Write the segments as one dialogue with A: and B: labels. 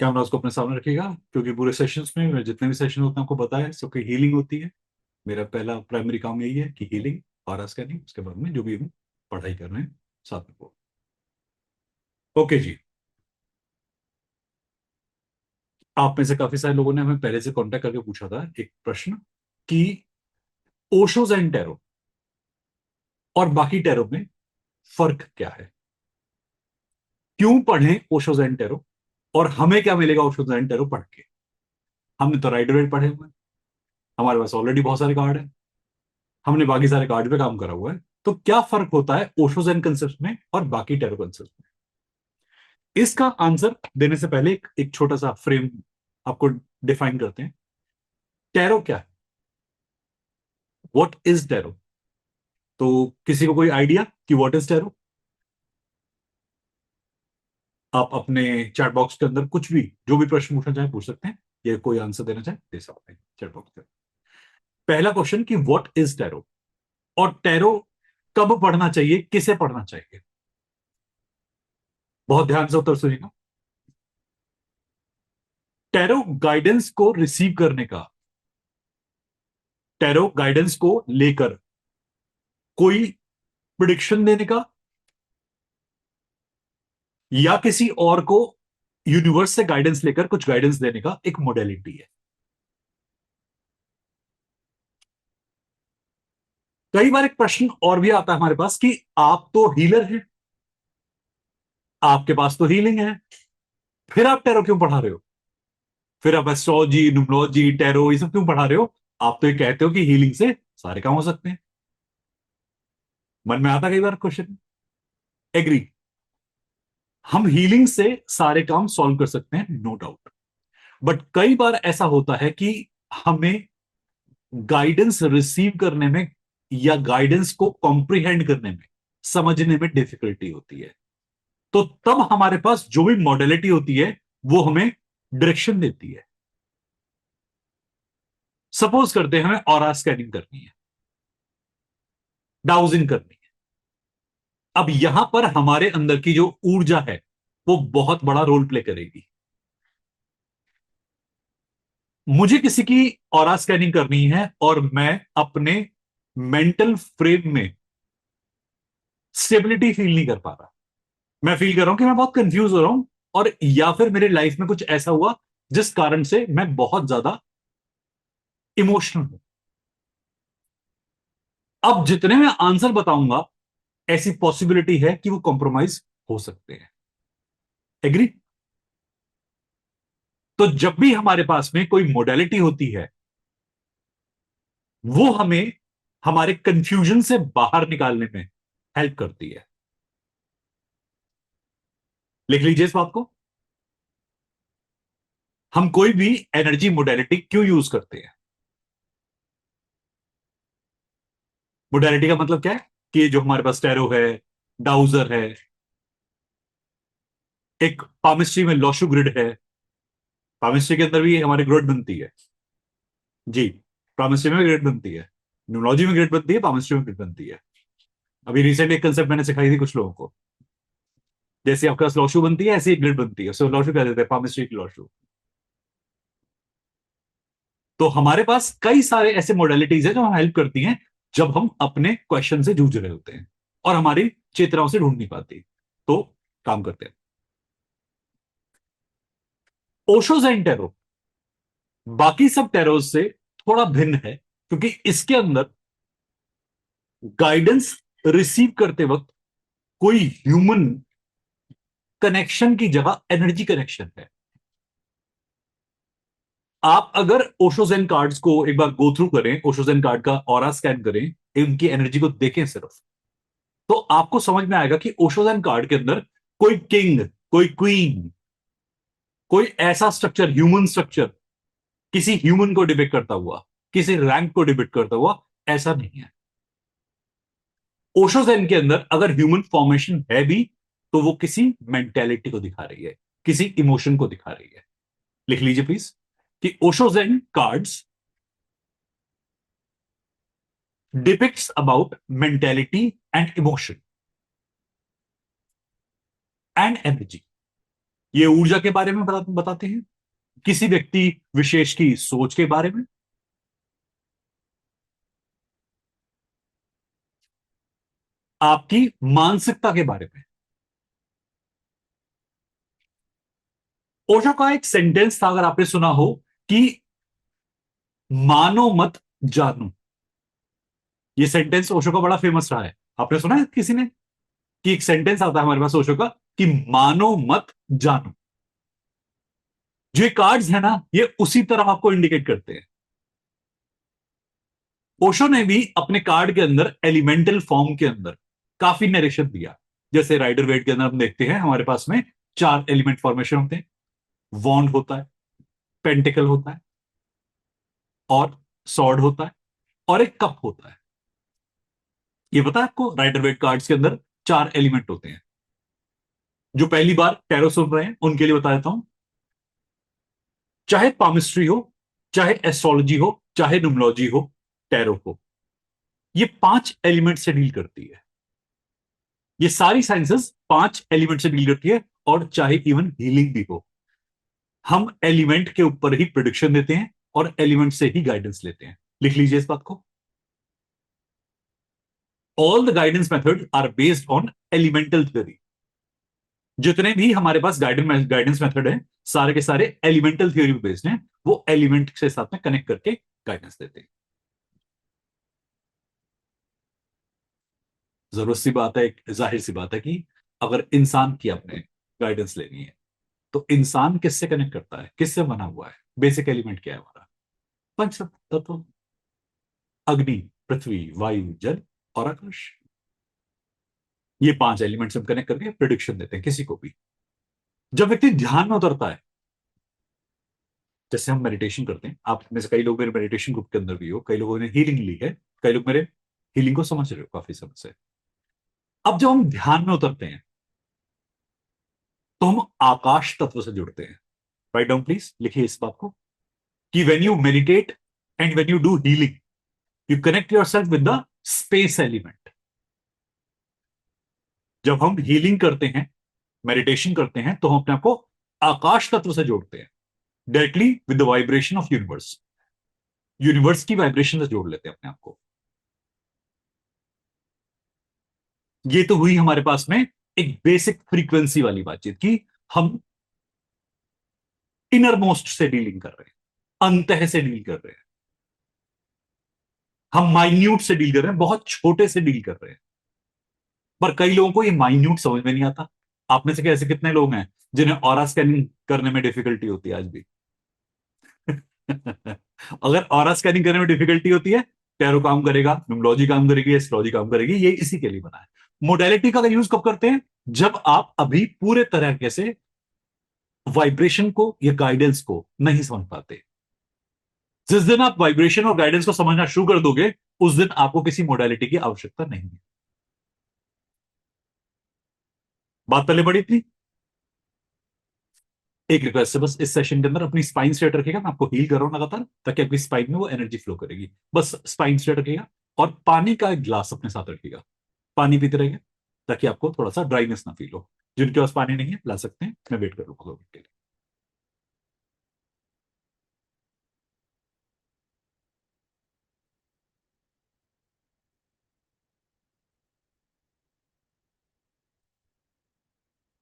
A: Camera उसको अपने सामने रखिएगा, क्योंकि पूरे सेशंस में मैं जितने भी सेशन होते हैं आपको बताया सबकी हीलिंग होती है। मेरा पहला प्राइमरी काम यही है कि हीलिंग और स्कैनिंग, उसके बाद में जो भी हम पढ़ाई कर रहे हैं साथ में वो। ओके जी। आप में से काफी सारे लोगों ने हमें पहले से कांटेक्ट करके पूछा था एक प्रश्न कि ओशोज एंड टैरो और बाकी टैरो में फर्क क्या है, क्यों पढ़ें ओशोज एंड टैरो, और हमें क्या मिलेगा ओशोज एंड टैरो पढ़ के। हमने तो राइडर वेट पढ़े हुए हैं, हमारे पास ऑलरेडी बहुत सारे कार्ड है, हमने बाकी सारे कार्ड पे काम करा हुआ है। तो क्या फर्क होता है ओशोज एंड कंसेप्ट में और बाकी टैरो कंसेप्ट में? इसका आंसर देने से पहले एक छोटा सा फ्रेम आपको डिफाइन करते हैं। टैरो क्या है, व्हाट इज टैरो? तो किसी को कोई आइडिया कि व्हाट इज टैरो? आप अपने चैट बॉक्स के अंदर कुछ भी, जो भी प्रश्न पूछना चाहे पूछ सकते हैं, या कोई आंसर देना चाहे दे सकते हैं चैट बॉक्स में। पहला क्वेश्चन कि व्हाट इज टैरो, और टैरो कब पढ़ना चाहिए, किसे पढ़ना चाहिए? बहुत ध्यान से उत्तर सुनिएगा। टैरो गाइडेंस को रिसीव करने का, टैरो गाइडेंस को लेकर कोई प्रिडिक्शन देने का, या किसी और को यूनिवर्स से गाइडेंस लेकर कुछ गाइडेंस देने का एक मोडेलिटी है। कई बार एक प्रश्न और भी आता है हमारे पास कि आप तो हीलर हैं, आपके पास तो हीलिंग है, फिर आप टैरो क्यों पढ़ा रहे हो? फिर आप एस्ट्रोलॉजी, न्यूमरोलॉजी, टैरो ये सब क्यों पढ़ा रहे हो? आप तो ये कहते हो कि हीलिंग से सारे काम हो सकते हैं। मन में आता कई बार क्वेश्चन। एग्री, हम हीलिंग से सारे काम सॉल्व कर सकते हैं, नो डाउट। बट कई बार ऐसा होता है कि हमें गाइडेंस रिसीव करने में या गाइडेंस को कॉम्प्रिहेंड करने में, समझने में डिफिकल्टी होती है। तो तब हमारे पास जो भी मॉडलिटी होती है वो हमें डायरेक्शन देती है। सपोज करते हैं हमें ऑरा स्कैनिंग करनी है, डाउजिंग करनी है। अब यहां पर हमारे अंदर की जो ऊर्जा है वो बहुत बड़ा रोल प्ले करेगी। मुझे किसी की ऑरा स्कैनिंग करनी है और मैं अपने मेंटल फ्रेम में स्टेबिलिटी फील नहीं कर पा रहा। मैं फील कर रहा हूं कि मैं बहुत कंफ्यूज हो रहा हूं, और या फिर मेरे लाइफ में कुछ ऐसा हुआ जिस कारण से मैं बहुत ज्यादा इमोशनल हूं। अब जितने मैं आंसर बताऊंगा, ऐसी पॉसिबिलिटी है कि वो कॉम्प्रोमाइज हो सकते हैं। एग्री? तो जब भी हमारे पास में कोई मोडेलिटी होती है, वो हमें हमारे कंफ्यूजन से बाहर निकालने में हेल्प करती है। लिख लीजिए इस बात को। हम कोई भी एनर्जी मोडेलिटी क्यों यूज करते हैं? मोडेलिटी का मतलब क्या है कि जो हमारे पास टैरो है, डाउजर है, एक पामिस्ट्री में लॉशु ग्रिड है। पामिस्ट्री के अंदर भी हमारी ग्रिड बनती है जी, पामिस्ट्री में ग्रिड बनती है, न्यूमरोलॉजी में ग्रिड बनती है, पामिस्ट्री में ग्रिड बनती है। अभी रिसेंट एक कंसेप्ट मैंने सिखाई थी कुछ लोगों को। जैसे आपके पास लॉशु बनती है, ऐसी एक ग्रिड बनती है, सो लॉशु कह देते हैं, पामिस्ट्री की लॉशु। तो हमारे पास कई सारे ऐसे मोडेलिटीज हैं जो हमें हेल्प करती हैं जब हम अपने क्वेश्चन से जूझ रहे होते हैं और हमारी चेतनाओं से ढूंढ नहीं पाती। तो काम करते हैं। ओशोज एंड टैरो बाकी सब टैरोज से थोड़ा भिन्न है, क्योंकि इसके अंदर गाइडेंस रिसीव करते वक्त कोई ह्यूमन कनेक्शन की जगह एनर्जी कनेक्शन है। आप अगर ओशोजन कार्ड्स को एक बार गो थ्रू करें, ओशोजन कार्ड का ऑरा स्कैन करें, उनकी एनर्जी को देखें सिर्फ, तो आपको समझ में आएगा कि ओशोजन कार्ड के अंदर कोई किंग, कोई क्वीन, कोई ऐसा स्ट्रक्चर, ह्यूमन स्ट्रक्चर, किसी ह्यूमन को डिपिक्ट करता हुआ, किसी रैंक को डिपिक्ट करता हुआ ऐसा नहीं है। ओशोजन के अंदर अगर ह्यूमन फॉर्मेशन है भी, तो वो किसी मेंटेलिटी को दिखा रही है, किसी इमोशन को दिखा रही है। लिख लीजिए प्लीज कि ओशोजन cards depicts about mentality and emotion and energy. ये ऊर्जा के बारे में बताते हैं, किसी व्यक्ति विशेष की सोच के बारे में, आपकी मानसिकता के बारे में। ओशो का एक सेंटेंस था, अगर आपने सुना हो, कि मानो मत जानो। ये सेंटेंस ओशो का बड़ा फेमस रहा है। आपने सुना है किसी ने कि एक सेंटेंस आता है हमारे पास ओशो का, कि मानो मत जानो। जो कार्ड्स है ना, ये उसी तरह आपको इंडिकेट करते हैं। ओशो ने भी अपने कार्ड के अंदर एलिमेंटल फॉर्म के अंदर काफी नरेशन दिया। जैसे राइडर वेट के अंदर हम देखते हैं, हमारे पास में 4 एलिमेंट फॉर्मेशन होते हैं। वॉन्ड होता है, पेंटिकल होता है, और सॉर्ड होता है, और एक कप होता है। ये पता है आपको, राइडर वेट कार्ड्स के अंदर 4 एलिमेंट होते हैं। जो पहली बार टैरो सुन रहे हैं उनके लिए बता देता हूं, चाहे पामिस्ट्री हो, चाहे एस्ट्रोलॉजी हो, चाहे न्यूमरोलॉजी हो, टैरो हो, ये 5 एलिमेंट से डील करती है। ये सारी साइंसेस 5 एलिमेंट से डील करती है। और चाहे इवन हीलिंग भी हो, हम एलिमेंट के ऊपर ही प्रिडिक्शन देते हैं और एलिमेंट से ही गाइडेंस लेते हैं। लिख लीजिए इस बात को। All the guidance method are based on elemental theory. जितने भी हमारे पास गाइडेंस मेथड है, सारे के सारे एलिमेंटल थ्योरी पे बेस्ड हैं। वो एलिमेंट के साथ में कनेक्ट करके गाइडेंस देते हैं। जरूरत सी बात है, जाहिर सी बात है कि अगर इंसान की आपने गाइडेंस लेनी है, तो इंसान किससे कनेक्ट करता है, किससे बना हुआ है? बेसिक एलिमेंट क्या है हमारा? पंच तत्व। अग्नि, पृथ्वी, वायु, जल और आकाश। ये 5 एलिमेंट्स हम कनेक्ट करके प्रिडिक्शन देते हैं किसी को भी। जब व्यक्ति ध्यान में उतरता है, जैसे हम मेडिटेशन करते हैं, आप में से कई लोग मेरे मेडिटेशन ग्रुप के अंदर भी हो, कई लोगों ने हीलिंग ली है, कई लोग मेरे हीलिंग को समझ रहे हो काफी समय से। अब जब हम ध्यान में उतरते हैं, तो हम आकाश तत्व से जुड़ते हैं। राइट डाउन प्लीज, लिखिए इस बात को, कि when you meditate and when you do healing, you connect your self with the space element. जब हम हीलिंग करते हैं, मेडिटेशन करते हैं, तो हम अपने आप को आकाश तत्व से जोड़ते हैं, directly with the vibration of universe. Universe की वाइब्रेशन से जोड़ लेते हैं अपने आप को। ये तो हुई हमारे पास में एक बेसिक फ्रीक्वेंसी वाली बातचीत की। हम इनर मोस्ट से डीलिंग कर रहे हैं, अंतः से डील कर रहे हैं, हम माइन्यूट से डील कर रहे हैं, बहुत छोटे से डील कर रहे हैं। पर कई लोगों को ये माइन्यूट समझ में नहीं आता। आप में से ऐसे कितने लोग हैं जिन्हें ऑरा स्कैनिंग करने में डिफिकल्टी होती है आज भी? अगर ऑरा स्कैनिंग करने में डिफिकल्टी होती है, टैरो काम करेगा, न्यूमरोलॉजी काम करेगी, एस्ट्रोलॉजी काम करेगी। ये इसी के लिए बना है। मोडालिटी का यूज कब करते हैं? जब आप अभी पूरे तरह से वाइब्रेशन को या गाइडेंस को नहीं समझ पाते। जिस दिन आप वाइब्रेशन और गाइडेंस को समझना शुरू कर दोगे, उस दिन आपको किसी मोडालिटी की आवश्यकता नहीं है। बात पहले बड़ी थी। एक रिक्वेस्ट है बस, इस सेशन के अंदर अपनी स्पाइन स्ट्रेट रखिएगा। मैं आपको हील कर रहा हूं लगातार, ताकि आपकी स्पाइन में वो एनर्जी फ्लो करेगी। बस स्पाइन स्ट्रेट रखिएगा, और पानी का एक ग्लास अपने साथ रखिएगा। पानी पीते रहिए, ताकि आपको थोड़ा सा ड्राइनेस ना फील हो। जिनके पास पानी नहीं है, ला सकते हैं। मैं वेट कर लूंगा 2 मिनट के लिए।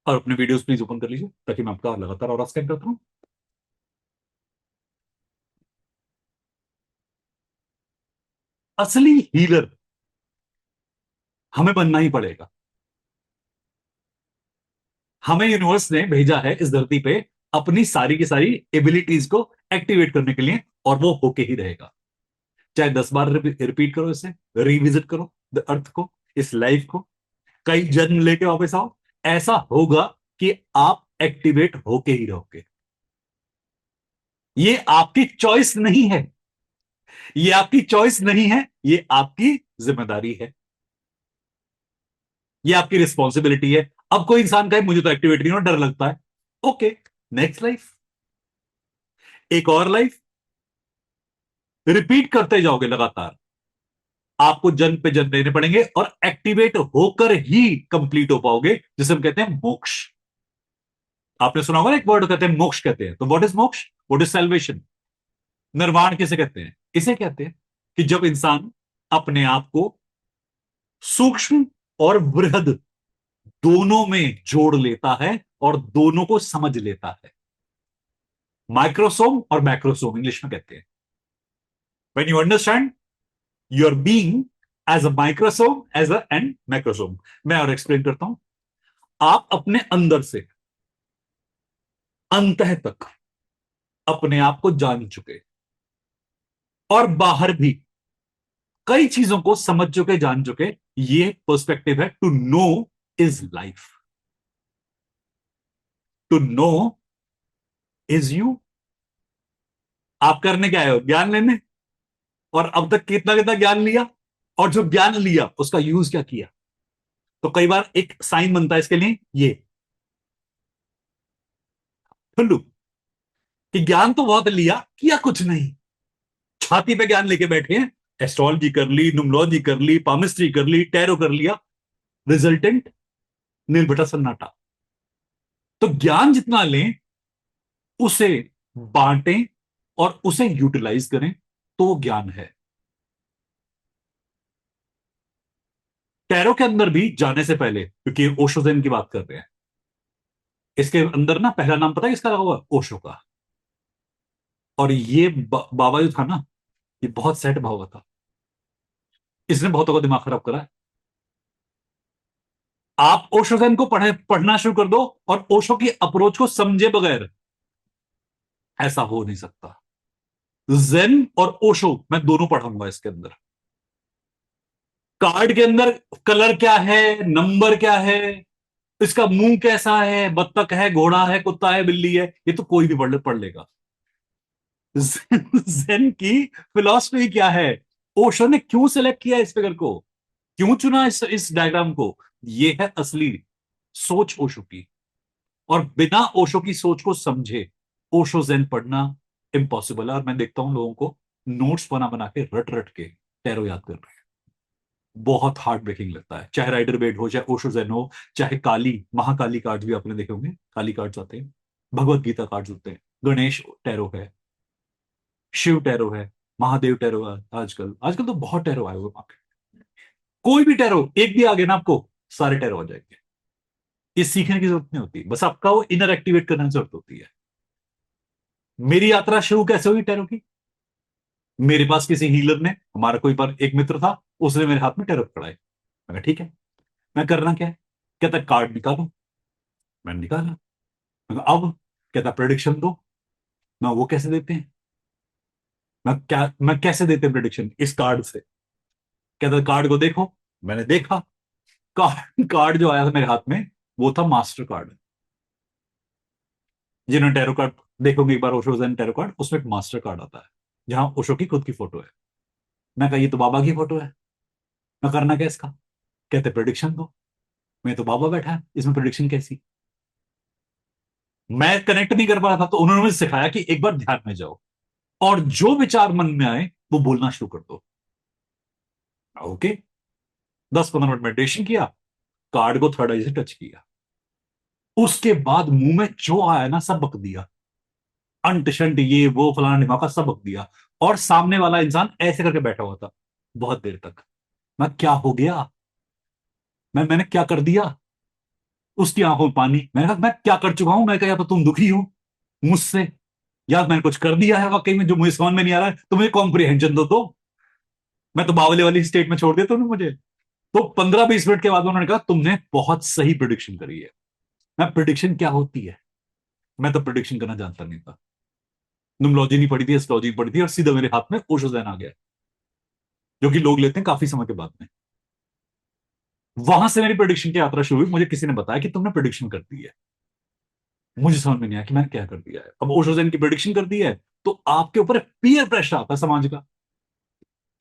A: और अपने वीडियोस प्लीज ओपन कर लीजिए, ताकि मैं आपका लगातार और स्कैन करता हूं। असली हीलर हमें बनना ही पड़ेगा। हमें यूनिवर्स ने भेजा है इस धरती पे अपनी सारी की सारी एबिलिटीज को एक्टिवेट करने के लिए, और वो होके ही रहेगा। चाहे 10 बार रिपीट करो, इसे रिविजिट करो द अर्थ को, इस लाइफ को, कई जन्म लेके वापस आओ, ऐसा होगा कि आप एक्टिवेट होके ही रहोगे। ये आपकी चॉइस नहीं है, ये आपकी चॉइस नहीं है, ये आपकी जिम्मेदारी है, ये आपकी रिस्पॉन्सिबिलिटी है। अब कोई इंसान कहे मुझे तो एक्टिवेट नहीं हो, डर लगता है। ओके, नेक्स्ट लाइफ, एक और लाइफ, रिपीट करते जाओगे लगातार। आपको जन्म पे जन्म लेने पड़ेंगे, और एक्टिवेट होकर ही कंप्लीट हो पाओगे, जिसे हम कहते हैं मोक्ष। आपने सुना होगा ना, एक वर्ड कहते हैं मोक्ष कहते हैं, तो व्हाट इज मोक्ष, व्हाट इज सैल्वेशन, निर्वाण किसे कहते हैं? इसे कहते हैं कि जब इंसान अपने आप को सूक्ष्म और बृहद दोनों में जोड़ लेता है और दोनों को समझ लेता है। माइक्रोसोम और मैक्रोसोम इंग्लिश में कहते हैं। When you understand your being as a microcosm as a and macrocosm. मैं और एक्सप्लेन करता हूं। आप अपने अंदर से अंतः तक अपने आप को जान चुके और बाहर भी कई चीजों को समझ चुके, जान चुके। ये पर्सपेक्टिव है। To know is life, to know is you. आप करने क्या आए हो? ज्ञान लेने। और अब तक कितना कितना ज्ञान लिया, और जो ज्ञान लिया उसका यूज क्या किया? तो कई बार एक साइन बनता है इसके लिए, ये ठुल्लू, कि ज्ञान तो बहुत लिया, किया कुछ नहीं। छाती पे ज्ञान लेके बैठे हैं, एस्ट्रोलॉजी कर ली, न्यूमरोलॉजी कर ली, पामिस्ट्री कर ली, टैरो कर लिया, रिजल्टेंट निर्भटा सन्नाटा। तो ज्ञान जितना लें उसे बांटें और उसे यूटिलाइज करें, तो वो ज्ञान है। टैरो के अंदर भी जाने से पहले, क्योंकि ओशो ज़ेन की बात कर रहे हैं, इसके अंदर ना पहला नाम पता है किसका लगा हुआ? ओशो का। और ये बाबा जो था ना, ये बहुत सेट भाव था। इसने बहुतों का दिमाग खराब करा है। आप ओशो ज़ेन को पढ़ना शुरू कर दो और ओशो की अप्रोच को समझे बगैर, ऐसा हो नहीं सकता। जेन और ओशो मैं दोनों पढ़ाऊंगा इसके अंदर। कार्ड के अंदर कलर क्या है, नंबर क्या है, इसका मुंह कैसा है, बत्तख है, घोड़ा है, कुत्ता है, बिल्ली है, ये तो कोई भी पढ़ लेगा। जेन की फिलॉसफी क्या है, ओशो ने क्यों सिलेक्ट किया इस फिगर को, क्यों चुना इस डायग्राम को, ये है असली सोच ओशो की। और बिना ओशो की सोच को समझे ओशो जेन पढ़ना इम्पॉसिबल है। और मैं देखता हूं लोगों को नोट्स बना बना के रट रट के टैरो याद कर रहे हैं। बहुत हार्ट ब्रेकिंग लगता है, चाहे राइडर वेट हो, चाहे ओशो जेन हो, चाहे काली महाकाली कार्ड्स भी आपने देखे होंगे, काली कार्ड्स आते हैं, भगवत गीता कार्ड्स होते हैं, गणेश टैरो है, शिव टैरो है, महादेव टैरो है। आजकल आजकल तो बहुत टैरो आए हुए मार्केट। कोई भी टैरो एक भी आ गया ना, आपको सारे टैरो आ जाएंगे। ये सीखने की जरूरत नहीं होती, बस आपका वो इनर एक्टिवेट करने की जरूरत होती है। मेरी यात्रा शुरू कैसे हुई टैरो की? मेरे पास किसी हीलर ने, हमारा कोई पर एक मित्र था, उसने मेरे हाथ में टैरो पकड़ाए। मैं कहा ठीक है, मैं करना क्या है? कहता कार्ड निकालो। मैंने निकाला। मैं कहा अब? कहता प्रेडिक्शन दो। मैं वो कैसे देते हैं? मैं कैसे देते हैं प्रेडिक्शन इस कार्ड से? कहता कार्ड को देखो। मैंने देखा। कार्ड जो आया था मेरे हाथ में, वो था मास्टर कार्ड। जिन्होंने टैरो कार्ड देखोगे एक बार, ओशो ज़ेन टैरो कार्ड, उसमें एक मास्टर कार्ड आता है जहां ओशो की खुद की फोटो है। मैं कहा ये तो बाबा की फोटो है, मैं करना क्या इसका? कहते प्रेडिक्शन दो। मैं तो बाबा बैठा है, इसमें प्रेडिक्शन कैसी? मैं कनेक्ट नहीं कर पा रहा था, तो उन्होंने मुझे सिखाया कि एक बार ध्यान में जाओ और जो विचार मन में आए वो बोलना शुरू कर दो। ओके। 10-15 मिनट मेडिटेशन किया, कार्ड को थर्ड आई से टच किया, उसके बाद मुंह में जो आया ना सब बक दिया। अंट शंट ये वो फलाना ढिमाका सब बक दिया। और सामने वाला इंसान ऐसे करके बैठा हुआ था बहुत देर तक। मैं क्या हो गया, मैंने क्या कर दिया? उसकी आंखों में पानी। मैंने कहा मैं क्या कर चुका हूं? मैं कहा या तो तुम दुखी हो मुझसे, या मैंने कुछ कर दिया है वाकई में जो मुझे समझ में नहीं आ रहा है, तो मुझे कॉम्प्रिहेंशन दो। मैं तो बावले वाली स्टेट में छोड़ दिया तुमने मुझे। तो 15-20 मिनट के बाद उन्होंने कहा तुमने बहुत सही प्रिडिक्शन करी है। मैं प्रिडिक्शन क्या होती है, मैं तो प्रिडिक्शन करना जानता नहीं था। न्यूमरोलॉजी नहीं पढ़ी थी, एस्ट्रोलॉजी पढ़ी थी, और सीधा मेरे हाथ में ओशो ज़ेन आ गया, जो कि लोग लेते हैं काफी समय के बाद में। वहां से मेरी प्रिडिक्शन की यात्रा शुरू हुई। मुझे किसी ने बताया कि तुमने प्रिडिक्शन कर दी है। मुझे समझ में नहीं आया कि मैंने क्या कर दिया है। अब ओशो ज़ेन की प्रिडिक्शन कर दी है, तो आपके ऊपर पीयर प्रेशर आता है समाज का,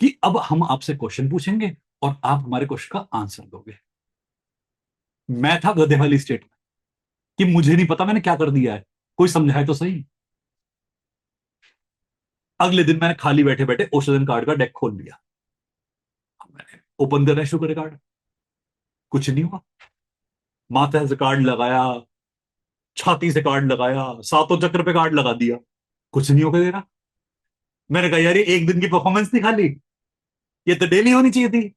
A: कि अब हम आपसे क्वेश्चन पूछेंगे और आप हमारे क्वेश्चन का आंसर दोगे। मैं था गधे वाली स्टेट में, कि मुझे नहीं पता मैंने क्या कर दिया है, कोई समझाए तो सही। अगले दिन मैंने खाली बैठे बैठे ओशो ज़ेन कार्ड का डेक खोल लिया। मैंने ओपन करना शुरू करे कार्ड, कुछ नहीं हुआ। माता से कार्ड लगाया, छाती से कार्ड लगाया, सातों चक्र पे कार्ड लगा दिया, कुछ नहीं होकर दे रहा। मैंने कहा यार ये एक दिन की परफॉर्मेंस नहीं खाली, ये तो डेली होनी चाहिए थी।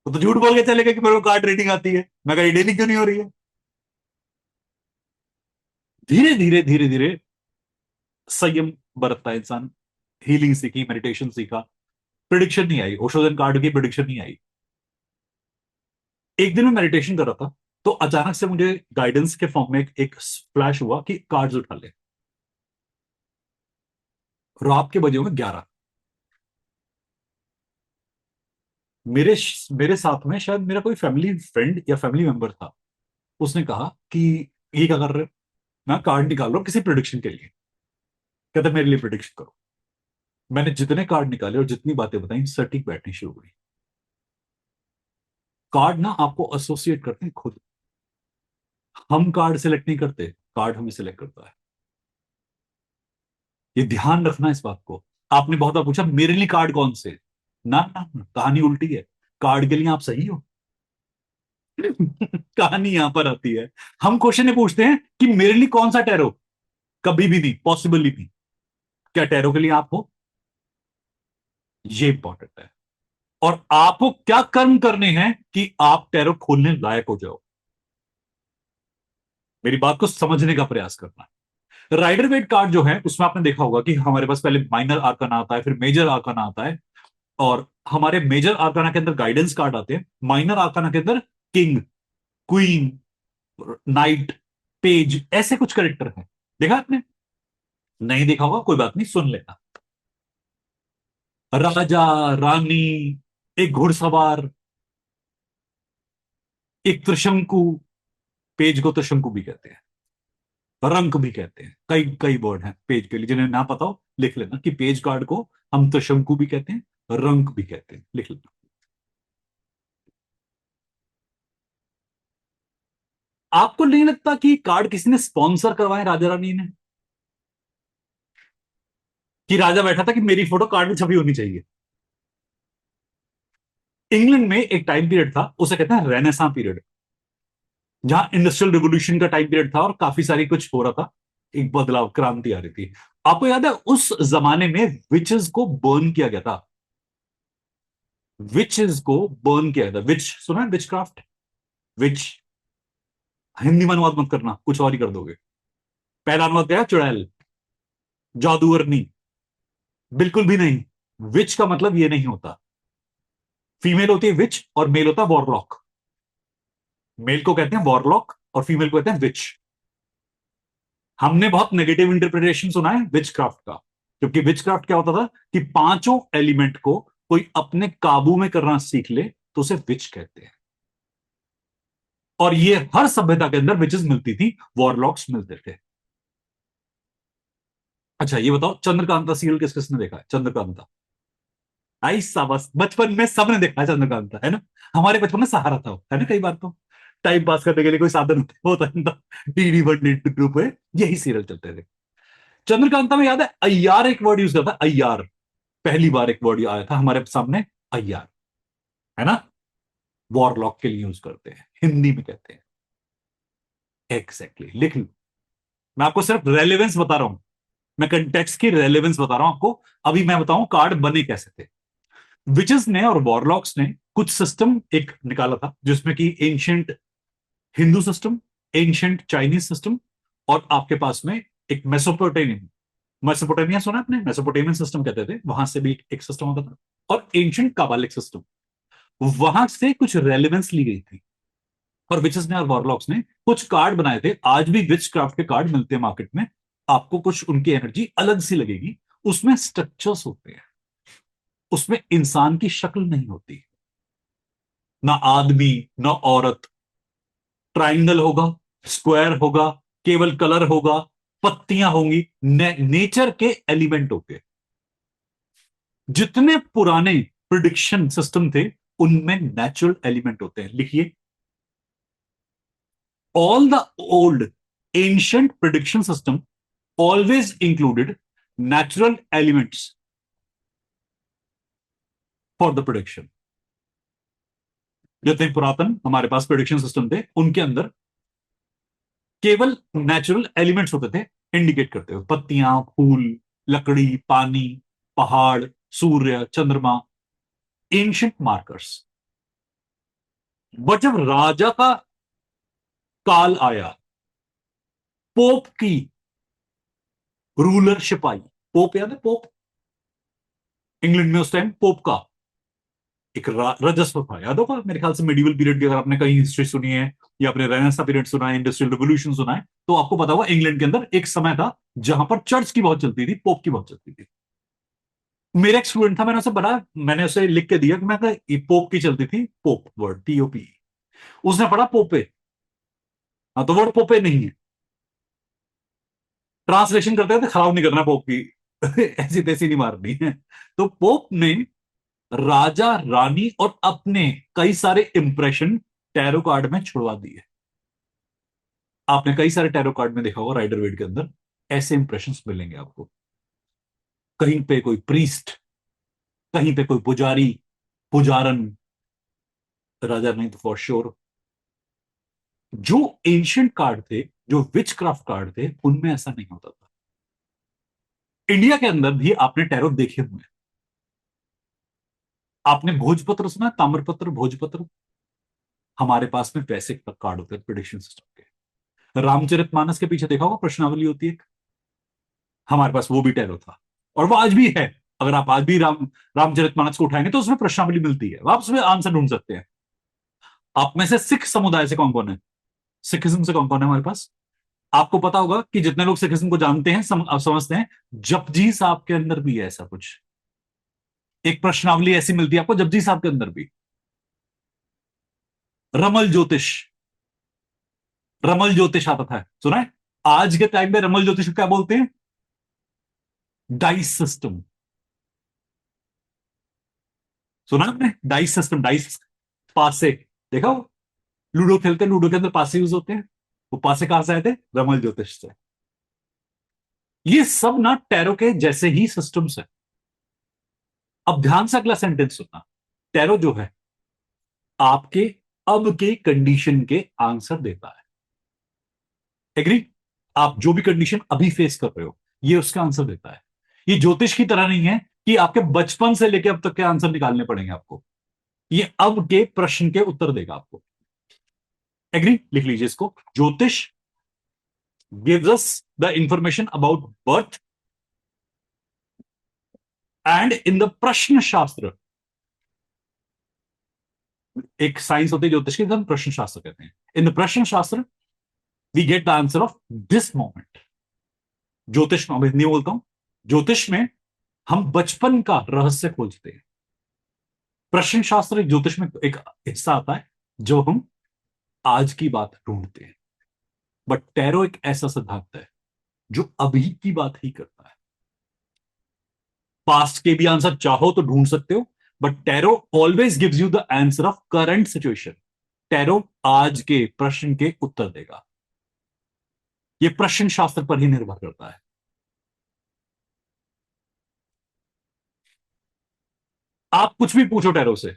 A: वो तो झूठ बोल के चलेगा कि मेरे को कार्ड रेटिंग आती है। मैं कहा ये डेली क्यों नहीं हो रही है। धीरे धीरे धीरे धीरे संयम बरतता है इंसान। हीलिंग सीखी, मेडिटेशन सीखा, प्रिडिक्शन नहीं आई, ओशोजन कार्ड की प्रिडिक्शन नहीं आई। एक दिन मैं मेडिटेशन कर रहा था, तो अचानक से मुझे गाइडेंस के फॉर्म में एक फ्लैश हुआ कि कार्ड्स उठा ले। रात के बजे होंगे 11। मेरे मेरे साथ में शायद मेरा कोई फैमिली फ्रेंड या फैमिली मेंबर था। उसने कहा कि ये क्या कर रहे हो। मैं कार्ड निकाल रहा हूं किसी प्रिडिक्शन के लिए। कहते मेरे लिए प्रिडिक्शन करो। मैंने जितने कार्ड निकाले और जितनी बातें बताई सटीक बैठनी शुरू हुई। कार्ड ना आपको एसोसिएट करते हैं खुद। हम कार्ड सिलेक्ट नहीं करते, कार्ड हमें सिलेक्ट करता है। ये ध्यान रखना इस बात को। आपने बहुत बार पूछा मेरे लिए कार्ड कौन से। ना ना ना, कहानी उल्टी है। कार्ड के लिए आप सही हो। कहानी यहां पर आती है। हम क्वेश्चन ये पूछते हैं कि मेरे लिए कौन सा टैरो। कभी भी नहीं, पॉसिबल ही नहीं। क्या टैरो के लिए आप हो। ये इंपॉर्टेंट है। और आपको क्या कर्म करने हैं कि आप टैरो खोलने लायक हो जाओ। मेरी बात को समझने का प्रयास करना। राइडर वेट कार्ड जो है उसमें आपने देखा होगा कि हमारे पास पहले माइनर आर्काना आता है, फिर मेजर आर्काना आता है। और हमारे मेजर आर्काना के अंदर गाइडेंस कार्ड आते हैं, माइनर आर्काना के अंदर किंग, क्वीन, नाइट, पेज, ऐसे कुछ करेक्टर हैं। देखा आपने। नहीं देखा होगा कोई बात नहीं, सुन लेना। राजा, रानी, एक घुड़सवार, एक त्रिशंकु। पेज को त्रिशंकु भी कहते हैं, रंक भी कहते हैं। कई कई वर्ड हैं पेज के लिए, जिन्हें ना पता हो लिख लेना कि पेज कार्ड को हम त्रिशंकु भी कहते हैं, रंक भी कहते हैं, लिख लेना। आपको नहीं लगता कि कार्ड किसी ने स्पॉन्सर करवाए राजा रानी ने। कि राजा बैठा था कि मेरी फोटो कार्ड में छपी होनी चाहिए। इंग्लैंड में एक टाइम पीरियड था, उसे कहते हैं रेनेसां पीरियड, जहां इंडस्ट्रियल रिवोल्यूशन का टाइम पीरियड था और काफी सारी कुछ हो रहा था। एक बदलाव, क्रांति आ रही थी। आपको याद है उस जमाने में विचेस को बर्न किया गया था। विचेस को बर्न किया गया था। विच सुना है, विच क्राफ्ट। विच हिंदी में अनुवाद मत करना, कुछ और ही कर दोगे। पहला अनुवाद क्या है, चुड़ैल, जादूगरनी। बिल्कुल भी नहीं। विच का मतलब ये नहीं होता। फीमेल होती है विच और मेल होता है वॉरलॉक। मेल को कहते हैं वॉरलॉक और फीमेल को कहते हैं विच। हमने बहुत नेगेटिव इंटरप्रिटेशन सुना है विच क्राफ्ट का। क्योंकि विच क्राफ्ट क्या होता था कि पांचों एलिमेंट को कोई अपने काबू में करना सीख ले तो उसे विच कहते हैं। और ये हर सभ्यता के अंदर विचेस मिलती थी, वॉरलॉक्स मिलते थे। अच्छा ये बताओ, चंद्रकांता सीरियल किस किसने देखा है, चंद्रकांता। आई साबस, बचपन में सबने देखा है चंद्रकांता, है ना। हमारे बचपन में सहारा था वो, है ना। कई बार तो टाइम पास करने के लिए कोई साधन होता नहीं था। DD1 DD2 पे यही सीरियल चलते थे। चंद्रकांता में याद है अय्यार एक वर्ड यूज करता है, अय्यार। पहली बार एक वर्ड आया था हमारे सामने, अय्यार, है ना। वॉरलॉक के लिए यूज करते हैं, हिंदी में कहते हैं। एग्जैक्टली, लिख लो। मैं आपको सिर्फ रेलेवेंस बता रहा हूं। मैं कंटेक्स्ट की रेलेवेंस बता रहा हूं आपको। अभी मैं बताऊं कार्ड बने कैसे थे। विचेस ने और वॉरलॉक्स ने कुछ सिस्टम एक निकाला था, जिसमें कि ancient Hindu system, ancient Chinese system, और आपके पास में एक मेसोपोटामियन, मेसोपोटामिया सुना आपने, मेसोपोटामियन सिस्टम कहते थे, वहां से भी एक सिस्टम होता था। और एंशियंट काबालिक सिस्टम, वहां से कुछ रेलिवेंस ली गई थी। और विचेस ने और वॉरलॉक्स ने कुछ कार्ड बनाए थे। आज भी विच क्राफ्ट के कार्ड मिलते हैं मार्केट में। आपको कुछ उनकी एनर्जी अलग सी लगेगी। उसमें स्ट्रक्चर्स होते हैं, उसमें इंसान की शक्ल नहीं होती। ना आदमी, ना औरत। ट्राइंगल होगा, स्क्वायर होगा, केवल कलर होगा, पत्तियां होंगी, नेचर के एलिमेंट होंगे। जितने पुराने प्रिडिक्शन सिस्टम थे उनमें नेचुरल एलिमेंट होते हैं, लिखिए। All the old ancient prediction system always included natural elements for the prediction. जितने पुरातन हमारे पास प्रिडिक्शन सिस्टम थे उनके अंदर केवल नेचुरल एलिमेंट्स होते थे इंडिकेट करते हुए, पत्तियां, फूल, लकड़ी, पानी, पहाड़, सूर्य, चंद्रमा, एंशियंट मार्कर्स। बट जब राजा का काल आया, पोप की रूलरशिप आई। पोप याद है? पोप इंग्लैंड में उस टाइम पोप का एक राजस्व था, याद होगा मेरे ख्याल से मिडिवल पीरियड की, अगर आपने कहीं हिस्ट्री सुनी है या अपने रेनेसां पीरियड सुना है, इंडस्ट्रियल रिवोल्यूशन सुना है, तो आपको पता होगा इंग्लैंड के अंदर एक समय था जहां पर चर्च की बहुत चलती थी, पोप की बहुत चलती थी। मेरा एक स्टूडेंट था, मैंने उसे लिख के दिया कि मैं कहा, ये पोप की चलती थी, पोप वर्ड POP। उसने पढ़ा पोपे। हाँ, तो वर्ड पोपे नहीं है। ट्रांसलेशन करते हैं तो खराब नहीं करना पोप की ऐसी तैसी नहीं मारनी है। तो पोप ने राजा, रानी और अपने कई सारे इंप्रेशन टैरो कार्ड में छुड़वा दिए। आपने कई सारे टैरो कार्ड में देखा होगा, राइडर वेड के अंदर ऐसे इंप्रेशंस मिलेंगे आपको। कहीं पे कोई प्रीस्ट, कहीं पे कोई पुजारी, पुजारन, राजा नहीं तो फॉर श्योर। जो एंशियंट कार्ड थे, जो विच क्राफ्ट कार्ड थे, उनमें ऐसा नहीं होता था। इंडिया के अंदर भी आपने टैरो देखे हुए हैं। आपने भोजपत्र सुना है? ताम्रपत्र, भोजपत्र। हमारे पास में वैसे कार्ड होते हैं प्रिडिक्शन सिस्टम के। रामचरितमानस के पीछे देखा होगा प्रश्नावली होती है, हमारे पास वो भी टैरो था, और वो आज भी है। अगर आप आज भी रामचरितमानस को उठाएंगे तो उसमें प्रश्नावली मिलती है, आप उसमें आंसर ढूंढ सकते हैं। आप में से सिख समुदाय से कौन कौन है? सिखिज्म से कौन कौन है हमारे पास? आपको पता होगा कि जितने लोग सिखिज्म को जानते हैं, समझते हैं, जपजी साहब के अंदर भी है ऐसा कुछ। एक प्रश्नावली ऐसी मिलती है आपको जपजी साहब के अंदर भी। रमल ज्योतिष, रमल ज्योतिष आता है, सुना है? आज के टाइम में रमल ज्योतिष को क्या बोलते हैं? Dice system. सुना आपने? डाइस सिस्टम, डाइस, पासे। देखा हो, लूडो खेलते हैं, लूडो के अंदर पासे यूज होते हैं। वो पासे कहां से आए थे? रमल ज्योतिष से। ये सब ना टैरो के जैसे ही सिस्टम्स है। अब ध्यान से अगला सेंटेंस सुनना। टैरो जो है आपके अब के कंडीशन के आंसर देता है। एग्री? आप जो भी कंडीशन अभी फेस कर रहे हो, ये उसका आंसर देता है। ये ज्योतिष की तरह नहीं है कि आपके बचपन से लेकर अब तक के आंसर निकालने पड़ेंगे आपको। ये अब के प्रश्न के उत्तर देगा आपको। एग्री? लिख लीजिए इसको। ज्योतिष gives us the information about birth, and in the प्रश्न शास्त्र, एक साइंस होती है ज्योतिष की, हम प्रश्न शास्त्र कहते हैं। इन the Prashna Shastra we get the answer of this moment. ज्योतिष में, हिंदी बोलता हूं, ज्योतिष में हम बचपन का रहस्य खोजते हैं। प्रश्न शास्त्र ज्योतिष में एक हिस्सा आता है जो हम आज की बात ढूंढते हैं। बट टैरो एक ऐसा सिद्धांत है जो अभी की बात ही करता है। पास्ट के भी आंसर चाहो तो ढूंढ सकते हो, but tarot always gives you the answer of current situation. Tarot आज के प्रश्न के उत्तर देगा। यह प्रश्न शास्त्र पर ही निर्भर करता है। आप कुछ भी पूछो टैरो से,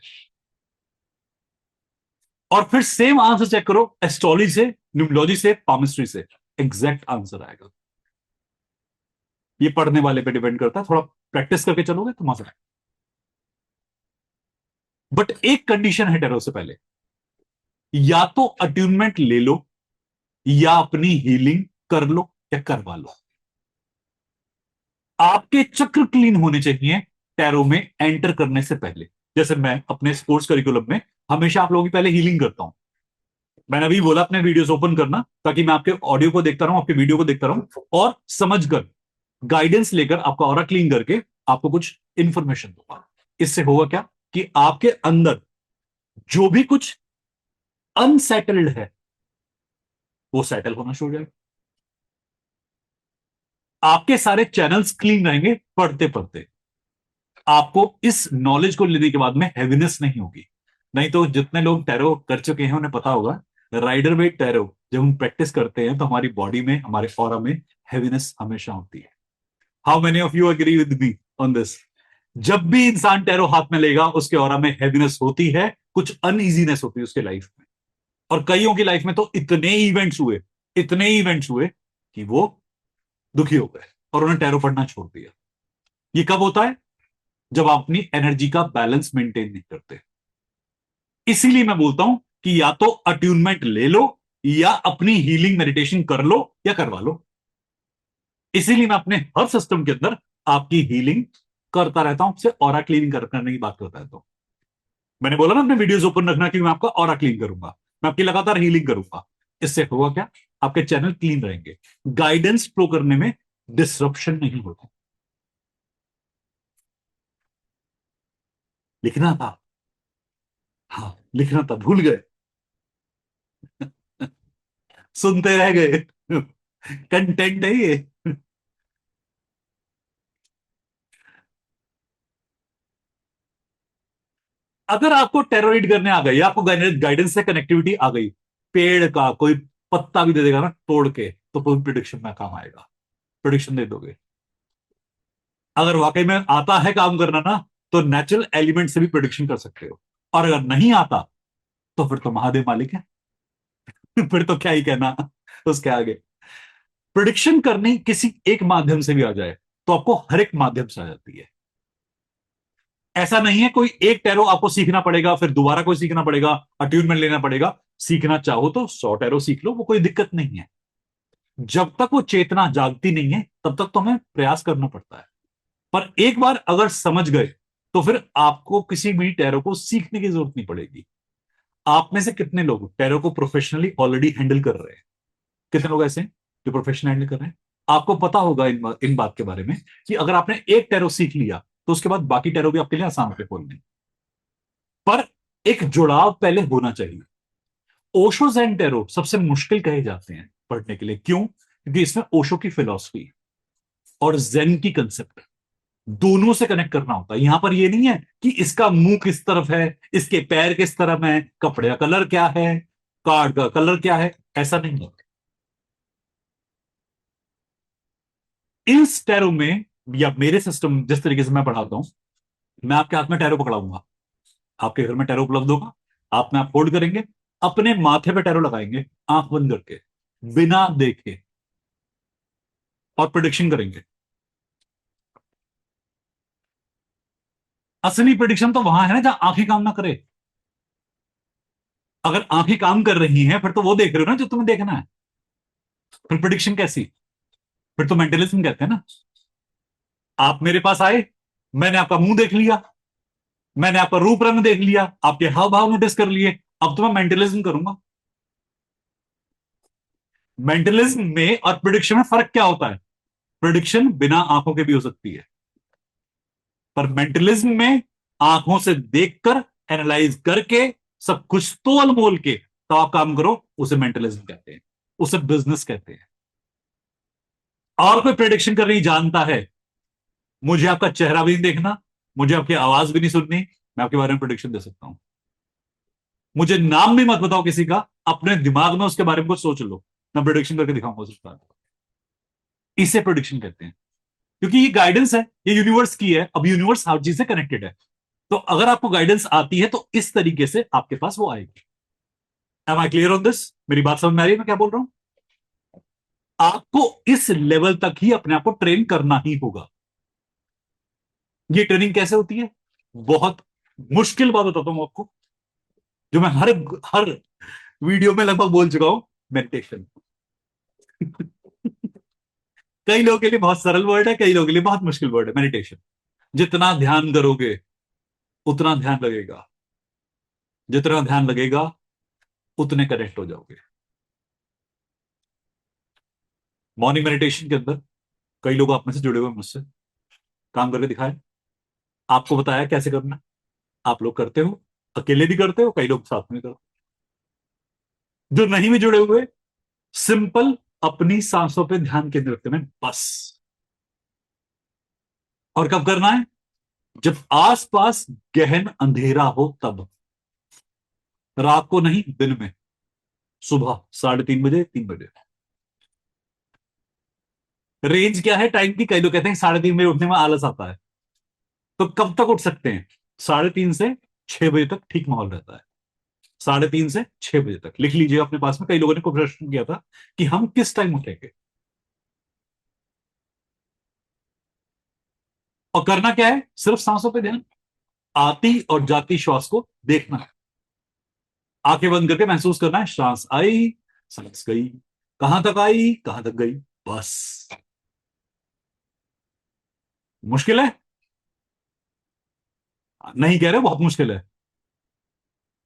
A: और फिर सेम आंसर चेक करो एस्ट्रोलॉजी से, न्यूमरोलॉजी से, पामिस्ट्री से, एग्जैक्ट आंसर आएगा। ये पढ़ने वाले पे डिपेंड करता है, थोड़ा प्रैक्टिस करके चलोगे तो मजा आएगा। बट एक कंडीशन है टैरो से पहले, या तो अट्यूनमेंट ले लो, या अपनी हीलिंग कर लो, या करवा लो। आपके चक्र क्लीन होने चाहिए टैरो में एंटर करने से पहले। जैसे मैं अपने स्पोर्ट्स करिकुलम में हमेशा आप लोगों की पहले हीलिंग करता हूं। मैंने अभी बोला अपने वीडियोस ओपन करना, ताकि मैं आपके ऑडियो को देखता रहूं, आपके वीडियो को देखता रहूं, और समझकर गाइडेंस लेकर आपका ऑरा क्लीन करके आपको कुछ इंफॉर्मेशन दूंगा। इससे होगा क्या कि आपके अंदर जो भी कुछ अनसेटल्ड है वो सेटल होना शुरू हो जाएगा। आपके सारे चैनल्स क्लीन रहेंगे पढ़ते पढ़ते। आपको इस नॉलेज को लेने के बाद में हैवीनेस नहीं होगी। नहीं तो जितने लोग टैरो कर चुके हैं उन्हें पता होगा, राइडर वेट टैरो जब हम प्रैक्टिस करते हैं तो हमारी बॉडी में, हमारे ऑरा में हैवीनेस हमेशा होती है। How many of you agree with me on this? जब भी इंसान टैरो हाथ में लेगा उसके ऑरा में हैवीनेस होती है, कुछ अनइजीनेस होती है उसके लाइफ में। और कईयों की लाइफ में तो इतने इवेंट्स हुए इतने ही इवेंट्स हुए कि वो दुखी हो गए और उन्हें टैरो पढ़ना छोड़ दिया। ये कब होता है? जब आप अपनी एनर्जी का बैलेंस मेंटेन नहीं करते। इसीलिए मैं बोलता हूं कि या तो अट्यूनमेंट ले लो, या अपनी हीलिंग मेडिटेशन कर लो, या करवा लो। इसीलिए मैं अपने हर सिस्टम के अंदर आपकी हीलिंग करता रहता हूं, से ऑरा क्लीनिंग करने की बात करता रहता हूं। मैंने बोला ना अपने वीडियोस ओपन रखना कि मैं आपका ऑरा क्लीन करूंगा, मैं आपकी लगातार हीलिंग करूंगा। इससे होगा क्या? आपके चैनल क्लीन रहेंगे, गाइडेंस फ्लो करने में डिसरप्शन नहीं होगा। लिखना था, हाँ लिखना था, भूल गए। सुनते रह गए। कंटेंट है ये। अगर आपको टेरोइड करने आ गई, आपको गाइडेंस से कनेक्टिविटी आ गई, पेड़ का कोई पत्ता भी दे देगा ना तोड़ के, तो कोई प्रिडिक्शन में काम आएगा। प्रिडिक्शन दे दोगे। अगर वाकई में आता है काम करना ना, तो नेचुरल एलिमेंट से भी प्रिडिक्शन कर सकते हो। और अगर नहीं आता, तो फिर तो महादेव मालिक है। फिर तो क्या ही कहना उसके आगे। प्रिडिक्शन करनी किसी एक माध्यम से भी आ जाए, तो आपको हर एक माध्यम से आ जाती है। ऐसा नहीं है कोई एक टैरो आपको सीखना पड़ेगा, फिर दोबारा कोई सीखना पड़ेगा, अट्यूनमेंट लेना पड़ेगा। सीखना चाहो तो 100 टैरो सीख लो, वो कोई दिक्कत नहीं है। जब तक वो चेतना जागती नहीं है, तब तक तो हमें प्रयास करना पड़ता है। पर एक बार अगर समझ गए, तो फिर आपको किसी भी टैरो को सीखने की जरूरत नहीं पड़ेगी। आप में से कितने लोग टैरो को प्रोफेशनली ऑलरेडी हैंडल कर रहे हैं? कितने लोग ऐसे हैं जो प्रोफेशनल हैंडल कर रहे हैं? आपको पता होगा इन बात के बारे में, कि अगर आपने एक टैरो सीख लिया, तो उसके बाद बाकी टैरो भी आपके लिए आसान होते खोलने। पर एक जुड़ाव पहले होना चाहिए। ओशो ज़ेन टैरो सबसे मुश्किल कहे जाते हैं पढ़ने के लिए। क्यों? क्योंकि इसमें ओशो की फिलॉसफी और जेन की कंसेप्ट दोनों से कनेक्ट करना होता है। यहां पर ये नहीं है कि इसका मुंह किस तरफ है, इसके पैर किस तरफ है, कपड़े का कलर क्या है, कार्ड का कलर क्या है। ऐसा नहीं है। इस टैरो में, या मेरे सिस्टम जिस तरीके से मैं पढ़ाता हूं, मैं आपके हाथ में टैरो पकड़ाऊंगा, आपके घर में टैरो उपलब्ध होगा, आप होल्ड करेंगे, अपने माथे पे टैरो लगाएंगे, आंख बंद करके, बिना देखे, और प्रिडिक्शन करेंगे। असली प्रिडिक्शन तो वहां है ना जहां आंखें काम ना करे। अगर आंखें काम कर रही हैं, फिर तो वो देख रहे हो ना जो तुम्हें देखना है। फिर प्रिडिक्शन कैसी? फिर तो मेंटलिज्म कहते हैं ना। आप मेरे पास आए, मैंने आपका मुंह देख लिया, मैंने आपका रूप रंग देख लिया, आपके हाव भाव नोटिस कर लिए, अब तो मैं मेंटलिज्म करूंगा। मेंटलिज्म में और प्रिडिक्शन में फर्क क्या होता है? प्रिडिक्शन बिना आंखों के भी हो सकती है, पर मेंटलिज्म में आंखों से देखकर, एनालाइज करके, सब कुछ तोल मोल के तो आप काम करो, उसे मेंटलिज्म कहते हैं, उसे बिजनेस कहते हैं। और कोई प्रिडिक्शन करनी जानता है, मुझे आपका चेहरा भी नहीं देखना, मुझे आपकी आवाज भी नहीं सुननी, मैं आपके बारे में प्रिडिक्शन दे सकता हूं। मुझे नाम भी मत बताओ किसी का, अपने दिमाग में उसके बारे में कुछ सोच लो, मैं प्रिडिक्शन करके दिखाऊंगा उसका। इसे प्रिडिक्शन कहते हैं। क्योंकि ये गाइडेंस है, ये यूनिवर्स की है, अब यूनिवर्स हर चीज से कनेक्टेड है। तो अगर आपको गाइडेंस आती है, तो इस तरीके से आपके पास वो आएगी। Am I clear on this? मेरी बात समझ में आ रही है मैं क्या बोल रहा हूं? आपको इस लेवल तक ही अपने आप को ट्रेन करना ही होगा। ये ट्रेनिंग कैसे होती है? बहुत मुश्किल बात बताता हूं आपको, जो मैं हर हर वीडियो में लगभग बोल चुका हूं। मेडिटेशन। कई लोगों के लिए बहुत सरल वर्ड है, कई लोगों के लिए बहुत मुश्किल वर्ड है मेडिटेशन। जितना ध्यान करोगे, उतना ध्यान लगेगा, जितना ध्यान लगेगा, उतने कनेक्ट हो जाओगे। मॉर्निंग मेडिटेशन के अंदर कई लोग आप में से जुड़े हुए हैं मुझसे, काम करके दिखाए, आपको बताया कैसे करना, आप लोग करते हो, अकेले भी करते हो, कई लोग साथ में करते हो। जो नहीं भी जुड़े हुए, सिंपल अपनी सांसों पे ध्यान केंद्रित करना है बस। और कब करना है? जब आसपास गहन अंधेरा हो तब। रात को नहीं, दिन में, सुबह 3:30 बजे, 3 बजे। रेंज क्या है टाइम की? कई लोग कहते हैं 3:30 बजे उठने में आलस आता है, तो कब तक उठ सकते हैं? 3:30 से 6 बजे तक ठीक माहौल रहता है। 3:30 से 6 बजे तक लिख लीजिए अपने पास में। कई लोगों ने को प्रश्न किया था कि हम किस टाइम उठेंगे, और करना क्या है, सिर्फ सांसों पे ध्यान, आती और जाती श्वास को देखना है, आंखें बंद करके महसूस करना है, सांस आई, सांस गई, कहां तक आई, कहां तक गई, बस। मुश्किल है? नहीं कह रहे, बहुत मुश्किल है,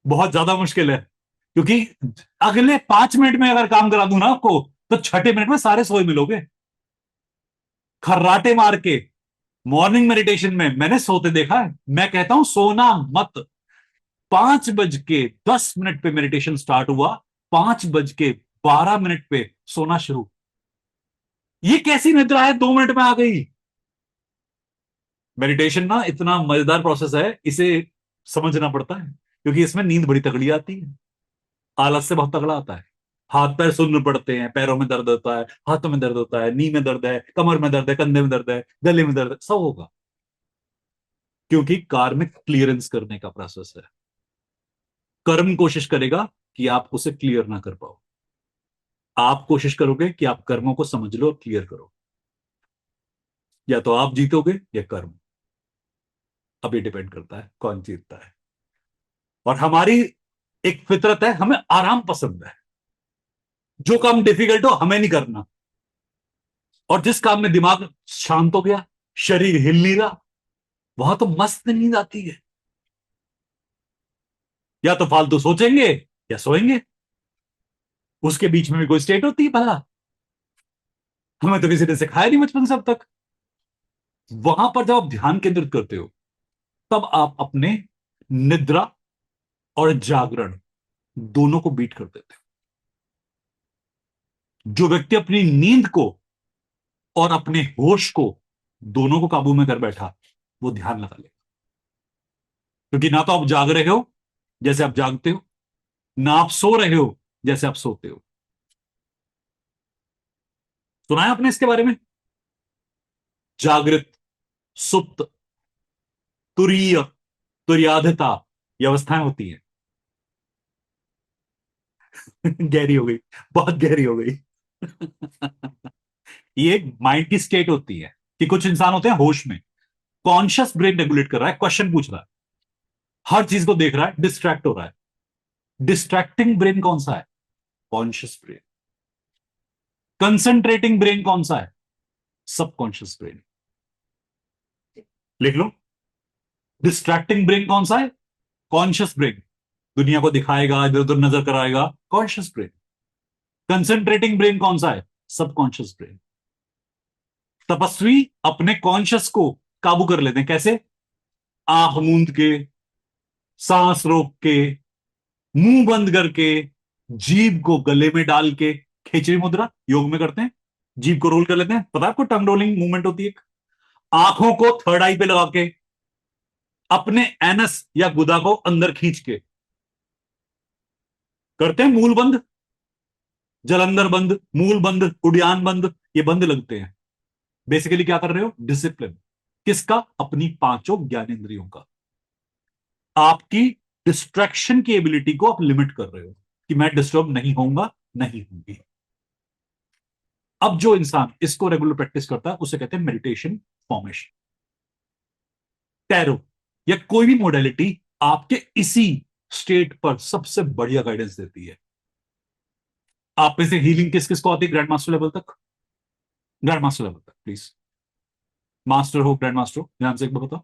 A: बहुत ज्यादा मुश्किल है, क्योंकि अगले 5 मिनट में अगर काम करा दूं ना आपको, तो छठे मिनट में सारे सोए मिलोगे, खर्राटे मार के। मॉर्निंग मेडिटेशन में मैंने सोते देखा है, मैं कहता हूं सोना मत। 5:10 पे मेडिटेशन स्टार्ट हुआ, 5:12 पे सोना शुरू। ये कैसी निद्रा है, 2 मिनट में आ गई। मेडिटेशन ना इतना मजेदार प्रोसेस है, इसे समझना पड़ता है, क्योंकि इसमें नींद बड़ी तगड़ी आती है, आलस से बहुत तगड़ा आता है। हाथ पैर सुन्न पड़ते हैं, पैरों में दर्द होता है, हाथों में दर्द होता है, नी में दर्द है, कमर में दर्द है, कंधे में दर्द है, गले में दर्द है, सब होगा, क्योंकि कार्मिक क्लियरेंस करने का प्रोसेस है। कर्म कोशिश करेगा कि आप उसे क्लियर ना कर पाओ, आप कोशिश करोगे कि आप कर्मों को समझ लो और क्लियर करो। या तो आप जीतोगे या कर्म, अब ये डिपेंड करता है कौन जीतता है। और हमारी एक फितरत है, हमें आराम पसंद है, जो काम डिफिकल्ट हो हमें नहीं करना। और जिस काम में दिमाग शांत हो गया, शरीर हिल नहीं रहा, वहां तो मस्त नींद आती है। या तो फालतू सोचेंगे या सोएंगे, उसके बीच में भी कोई स्टेट होती है भला? हमें तो किसी ने सिखाया नहीं बचपन से अब तक। वहां पर जब आप ध्यान केंद्रित करते हो, तब आप अपने निद्रा और जागरण दोनों को बीट कर देते हो। जो व्यक्ति अपनी नींद को और अपने होश को दोनों को काबू में कर बैठा, वो ध्यान लगा ले। क्योंकि ना तो आप जाग रहे हो जैसे आप जागते हो, ना आप सो रहे हो जैसे आप सोते हो। सुना है आपने इसके बारे में? जागृत, सुप्त, तुरीय, तुरियाधता, ये अवस्थाएं होती हैं। गहरी हो गई, बहुत गहरी हो गई। ये माइंड की स्टेट होती है कि कुछ इंसान होते हैं होश में, कॉन्शियस ब्रेन रेगुलेट कर रहा है, क्वेश्चन पूछ रहा है, हर चीज को देख रहा है, डिस्ट्रैक्ट हो रहा है। डिस्ट्रैक्टिंग ब्रेन कौन सा है? Conscious brain. कंसंट्रेटिंग ब्रेन कौन सा है? Subconscious brain. लिख लो। डिस्ट्रैक्टिंग ब्रेन कौन सा है? कॉन्शियस ब्रेन, दुनिया को दिखाएगा, इधर उधर नजर कराएगा, कॉन्शियस ब्रेन। कंसंट्रेटिंग ब्रेन कौन सा है? Subconscious brain. तपस्वी अपने कॉन्शियस को काबू कर लेते हैं, कैसे? आंख मूंद के, सांस रोक के, मुंह बंद करके, जीभ को गले में डाल के, खिचड़ी मुद्रा योग में करते हैं, जीभ को रोल कर लेते हैं, पता है आपको, टंग रोलिंग मूवमेंट होती है। आंखों को थर्ड आई पे लगा के, अपने एनस या गुदा को अंदर खींच के करते हैं, मूल बंद, जलंधर बंद, मूल बंद, उड़ियान बंद, ये बंद लगते हैं। बेसिकली क्या कर रहे हो? डिसिप्लिन। किसका? अपनी पांचों ज्ञानेंद्रियों का। आपकी डिस्ट्रैक्शन की एबिलिटी को आप लिमिट कर रहे हो कि मैं डिस्टर्ब नहीं होऊंगा, नहीं होंगी। अब जो इंसान इसको रेगुलर प्रैक्टिस करता है उसे कहते हैं मेडिटेशन फॉर्मेशन। टैरो या कोई भी मोडेलिटी आपके इसी स्टेट पर सबसे बढ़िया गाइडेंस देती है। आप में से हीलिंग किस किस को आती है ग्रैंड मास्टर लेवल तक? ग्रैंड मास्टर लेवल तक प्लीज। मास्टर हो, ग्रैंड मास्टर हो, ध्यान से एक बार बताओ।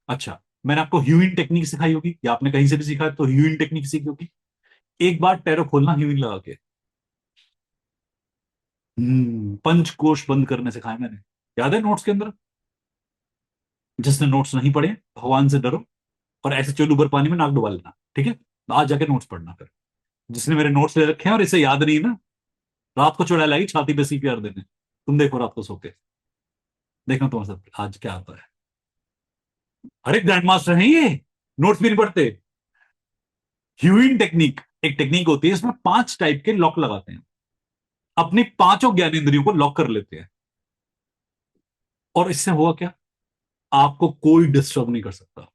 A: अच्छा, मैंने आपको ह्यूइंग टेक्निक सिखाई होगी, या आपने कहीं से भी सीखा है तो ह्यूइंग टेक्निक सीखी होगी। एक बार टैरो खोलना ह्यूइंग लगा के, पंचकोश बंद करने सिखाया मैंने, याद है नोट्स के अंदर? जिसने नोट्स नहीं पढ़े, भगवान से डरो और ऐसे चोलू भर पानी में नाक डुबा लेना, ठीक है? आज जाके नोट्स पढ़ना फिर। जिसने मेरे नोट्स ले रखे हैं और इसे याद नहीं ना, रात को चुड़ैल आएगी छाती पे सीपीआर देने, तुम देखो रात को सो के, देखना तुम्हारे साथ आज क्या आता है। अरे ग्रैंड मास्टर हैं ये, नोट्स भी नहीं पढ़ते। ह्यूइंग टेक्निक एक टेक्निक होती है, इसमें 5 टाइप के लॉक लगाते हैं, अपनी पांचों ज्ञानेंद्रियों को लॉक कर लेते हैं। और इससे हुआ क्या? आपको कोई डिस्टर्ब नहीं कर सकता।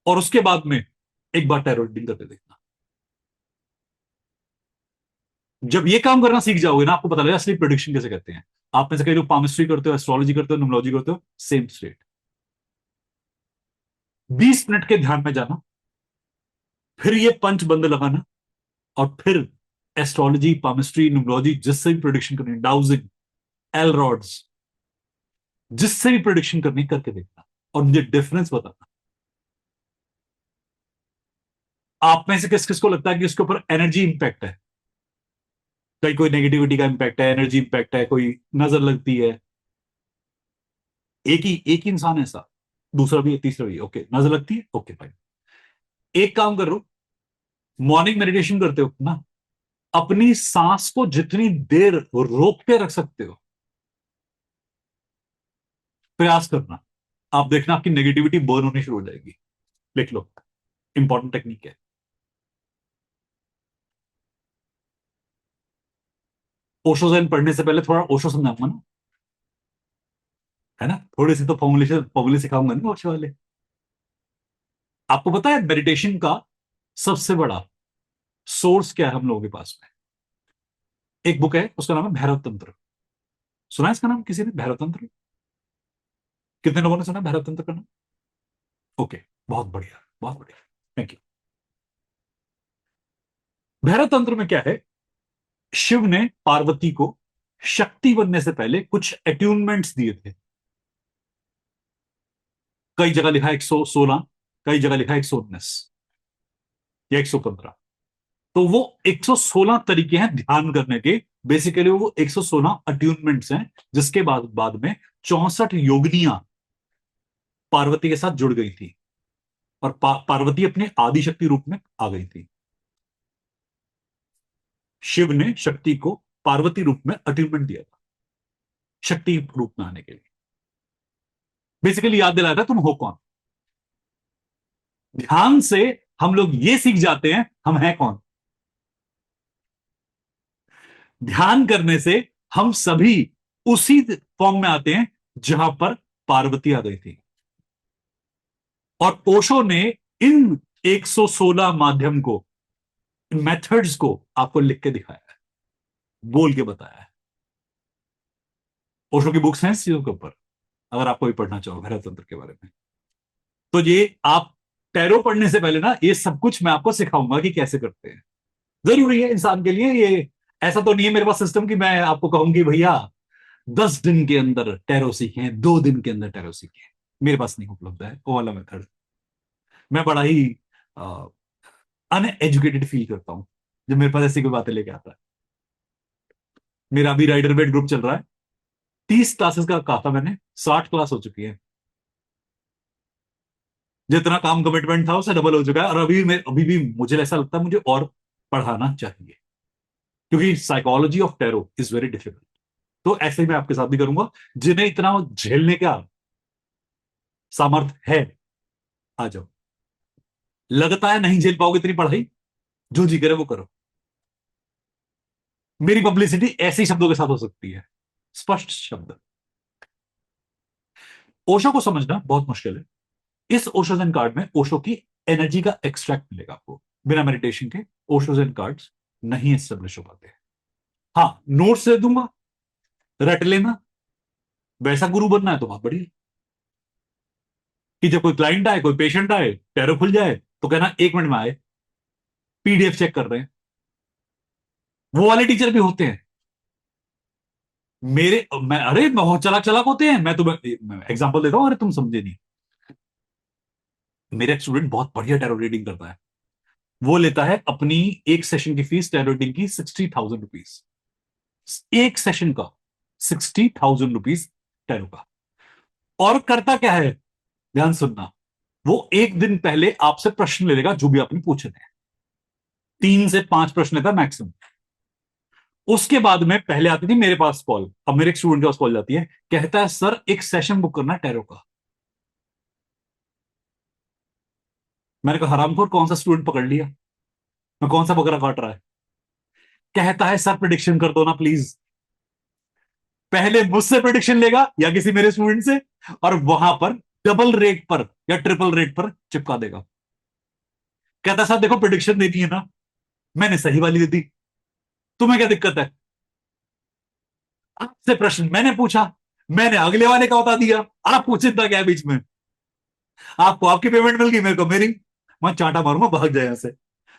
A: और उसके बाद में एक बार टैरो रीडिंग करके देखना। जब ये काम करना सीख जाओगे ना, आपको पता लगेगा असली प्रोडिक्शन कैसे करते हैं। आप में से कई लोग पामिस्ट्री करते हो, एस्ट्रोलॉजी करते हो, न्यूमरोलॉजी करते हो, सेम स्ट्रेट। 20 मिनट के ध्यान में जाना, फिर ये पंच बंद लगाना, और फिर एस्ट्रोलॉजी, पामिस्ट्री, न्यूमरोलॉजी, जिससे भी प्रोडिक्शन करनी, डाउजिंग, एल रॉड्स, जिससे भी प्रोडिक्शन करनी करके देखना, और मुझे डिफरेंस बताना। आप में से किस किस को लगता है कि उसके ऊपर एनर्जी इंपैक्ट है? कहीं कोई नेगेटिविटी का इंपैक्ट है, एनर्जी इंपैक्ट है, कोई नजर लगती है? एक ही इंसान है ऐसा? दूसरा भी है, तीसरा भी है, ओके, नजर लगती है, ओके फाइन। एक काम करो, मॉर्निंग मेडिटेशन करते हो ना, अपनी सांस को जितनी देर रोक के रख सकते हो प्रयास करना। आप देखना आपकी नेगेटिविटी बर्न होनी शुरू हो जाएगी। लिख लो, इंपॉर्टेंट टेक्निक है। ओशो ज़ेन पढ़ने से पहले थोड़ा ओशो समझाऊंगा ना, है ना, थोड़ी सी तो फॉर्मुलेशन फॉर्मूले सिखाऊंगा ना ओशो वाले। आपको पता है मेडिटेशन का सबसे बड़ा सोर्स क्या है हम लोगों के पास में? एक बुक है, उसका नाम है भैरव तंत्र। सुना है इसका नाम किसी ने, भैरव तंत्र? कितने लोगों ने सुना भैरव तंत्र का नाम? ओके, बहुत बढ़िया, बहुत बढ़िया, थैंक यू। भैरव तंत्र में क्या है, शिव ने पार्वती को शक्ति बनने से पहले कुछ अट्यूनमेंट्स दिए थे। कई जगह लिखा है 116, कई जगह लिखा है 119 या 115। तो वो 116 तरीके हैं ध्यान करने के। बेसिकली वो 116 अट्यूनमेंट्स हैं, जिसके बाद में 64 योगिनियां पार्वती के साथ जुड़ गई थी, और पार्वती अपने आदि शक्ति रूप में आ गई थी। शिव ने शक्ति को पार्वती रूप में अट्यूनमेंट दिया था, शक्ति रूप में आने के लिए। बेसिकली याद दिलाया था तुम हो कौन। ध्यान से हम लोग ये सीख जाते हैं हम हैं कौन। ध्यान करने से हम सभी उसी फॉर्म में आते हैं जहां पर पार्वती आ गई थी। और ओशो ने इन 116 माध्यम को, मेथड्स को आपको लिख के दिखाया है, बोल के बताया है। ओशो की बुक्स हैं इस चीजों के ऊपर, अगर आप कोई पढ़ना चाहो भैरव तंत्र के बारे में। तो ये आप टैरो पढ़ने से पहले ना, ये सब कुछ मैं आपको सिखाऊंगा कि कैसे करते हैं। जरूरी है इंसान के लिए ये। ऐसा तो नहीं है मेरे पास सिस्टम कि मैं आपको कहूंगी भैया 10 दिन के अंदर टैरो सीखें, 2 दिन के अंदर टैरो सीखें। मेरे पास नहीं उपलब्ध है वो वाला मेथड। मैं बड़ा ही अनएजुकेटेड फील करता हूं जब मेरे पास ऐसी कोई बातें लेके आता है। मेरा अभी राइडर वेट ग्रुप चल रहा है, 30 क्लासेस का कहा था मैंने, 60 क्लास हो चुकी है। जितना काम कमिटमेंट था उससे डबल हो चुका है, और अभी भी मुझे ऐसा लगता है मुझे और पढ़ाना चाहिए, क्योंकि psychology of tarot is very difficult. तो ऐसे ही मैं आपके साथ भी करूंगा, जिन्हें इतना झेलने का सामर्थ्य है, आ जाओ। लगता है नहीं झेल पाओगे इतनी पढ़ाई, जो जी करे वो करो। मेरी पब्लिसिटी ऐसे ही शब्दों के साथ हो सकती है, स्पष्ट शब्द। ओशो को समझना बहुत मुश्किल है। इस ओशोजन कार्ड में ओशो की एनर्जी का एक्सट्रैक्ट मिलेगा आपको। बिना मेडिटेशन के ओशोजन कार्ड्स नहीं एस्टेब्लिश हो पाते। हाँ, नोट्स दे दूंगा, रट लेना। वैसा गुरु बनना है तो बहुत बढ़िया, कि जब कोई क्लाइंट आए, कोई पेशेंट आए, टैरो खुल जाए, तो कहना 1 मिनट में आए, पीडीएफ चेक कर रहे हैं। वो वाले टीचर भी होते हैं अरे बहुत चलाक चलाक होते हैं। मैं तुम्हें एग्जांपल देता हूं, अरे तुम समझे नहीं। मेरा एक स्टूडेंट बहुत बढ़िया टैरो रीडिंग करता है। वो लेता है अपनी एक सेशन की फीस टैरो रीडिंग की 60,000 रुपीज। एक सेशन का 60,000 रुपीज टैरो का। और करता क्या है, ध्यान सुनना। वो एक दिन पहले आपसे प्रश्न ले लेगा जो भी आपने पूछे थे। 3 से 5 प्रश्न लेता मैक्सिमम। उसके बाद में पहले आती थी मेरे पास कॉल, अब मेरे एक स्टूडेंट के पास कॉल जाती है, कहता है सर एक सेशन बुक करना है टैरो का। मैंने कहा हरामखोर, कौन सा स्टूडेंट पकड़ लिया, मैं कौन सा बकरा काट रहा है। कहता है सर प्रिडिक्शन कर दो ना प्लीज। पहले मुझसे प्रिडिक्शन लेगा या किसी मेरे स्टूडेंट से, और वहां पर डबल रेट पर या ट्रिपल रेट पर चिपका देगा। कहता साहब देखो प्रिडिक्शन देनी है ना, मैंने सही वाली दे दी, तुम्हें क्या दिक्कत है? आपसे प्रश्न मैंने पूछा, मैंने अगले वाले का बता दिया, आपको चिंता क्या है बीच में? आपको आपकी पेमेंट मिल गई, मेरे को मेरी। मैं चांटा मारूंगा, भाग जाए यहाँ से।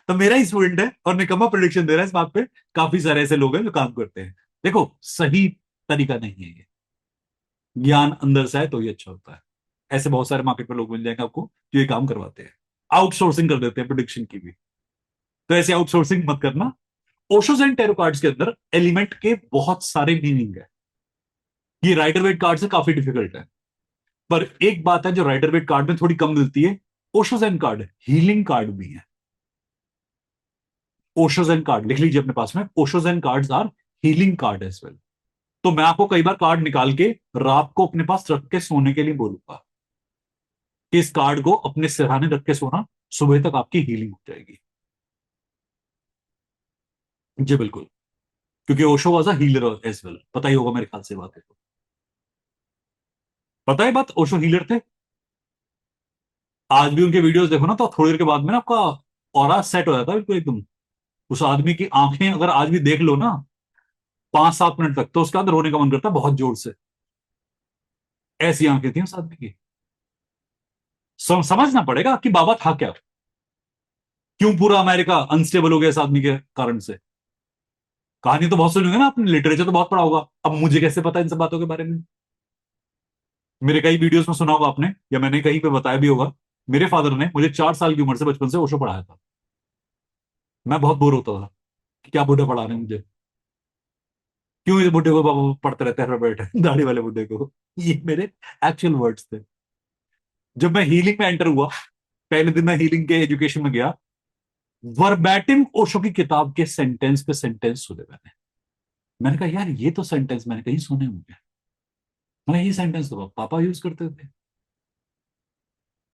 A: तो मेरा ही स्टूडेंट है और निकम्मा प्रिडिक्शन दे रहा है इस बात पे। काफी सारे ऐसे लोग हैं जो काम करते हैं। देखो, सही तरीका नहीं है ये। ज्ञान अंदर से है तो ये अच्छा होता है। ऐसे बहुत सारे मार्केट में लोग मिल जाएंगे आपको जो ये काम करवाते हैं, आउटसोर्सिंग कर देते हैं प्रिडिक्शन की भी। तो ऐसे आउटसोर्सिंग मत करना। ओशोज एंड टैरो कार्ड्स के अंदर एलिमेंट के बहुत सारे मीनिंग है। ये राइडर वेट कार्ड से काफी डिफिकल्ट है। पर एक बात है जो राइडर वेट कार्ड में थोड़ी कम मिलती है, ओशोजन कार्ड हीलिंग कार्ड भी है। ओशोजन कार्ड लिख लीजिए अपने पास में, Osho Zen cards are healing card as well. तो मैं आपको कई बार कार्ड निकाल के रात को अपने पास रख के सोने के लिए बोलूंगा कि इस कार्ड को अपने सिरहाने रख के सोना, सुबह तक आपकी हीलिंग हो जाएगी। जी बिल्कुल, क्योंकि Osho was a healer as well, पता ही होगा मेरे ख्याल से बात है तो। पता है बात, ओशो हीलर थे। आज भी उनके वीडियोस देखो ना तो थोड़ी देर के बाद में ना आपका ऑरा सेट हो जाता है बिल्कुल एकदम। उस आदमी की आंखें अगर आज भी देख लो ना 5-7 मिनट तक, तो उसके बाद रोने का मन करता है बहुत जोर से। ऐसी आंखें थी उस आदमी की। समझना पड़ेगा कि बाबा था क्या, क्यों पूरा अमेरिका अनस्टेबल हो गया इस आदमी के कारण से। कहानी तो बहुत सुनी होगी ना आपने, लिटरेचर तो बहुत पढ़ा होगा। अब मुझे कैसे पता इन सब बातों के बारे में? मेरे कई वीडियोस में सुना होगा आपने, या मैंने कहीं पे बताया भी होगा। मेरे फादर ने मुझे 4 साल की उम्र से बचपन से ओशो पढ़ाया था। मैं बहुत बोर होता था कि क्या बूढ़े पढ़ा रहे हैं मुझे, क्यों इस बुड्ढे को बाबा पढ़ते रहते हैं बैठे दाढ़ी वाले बुड्ढे को। ये मेरे एक्चुअल वर्ड्स थे। जब मैं हीलिंग में एंटर हुआ, पहले दिन मैं हीलिंग के एजुकेशन में गया, वर्बैटिम ओशो की किताब के सेंटेंस पे सेंटेंस सुने मैंने कहा यार ये तो सेंटेंस मैंने कहीं सुने होंगे। मैंने ये सेंटेंस तो पापा यूज करते थे।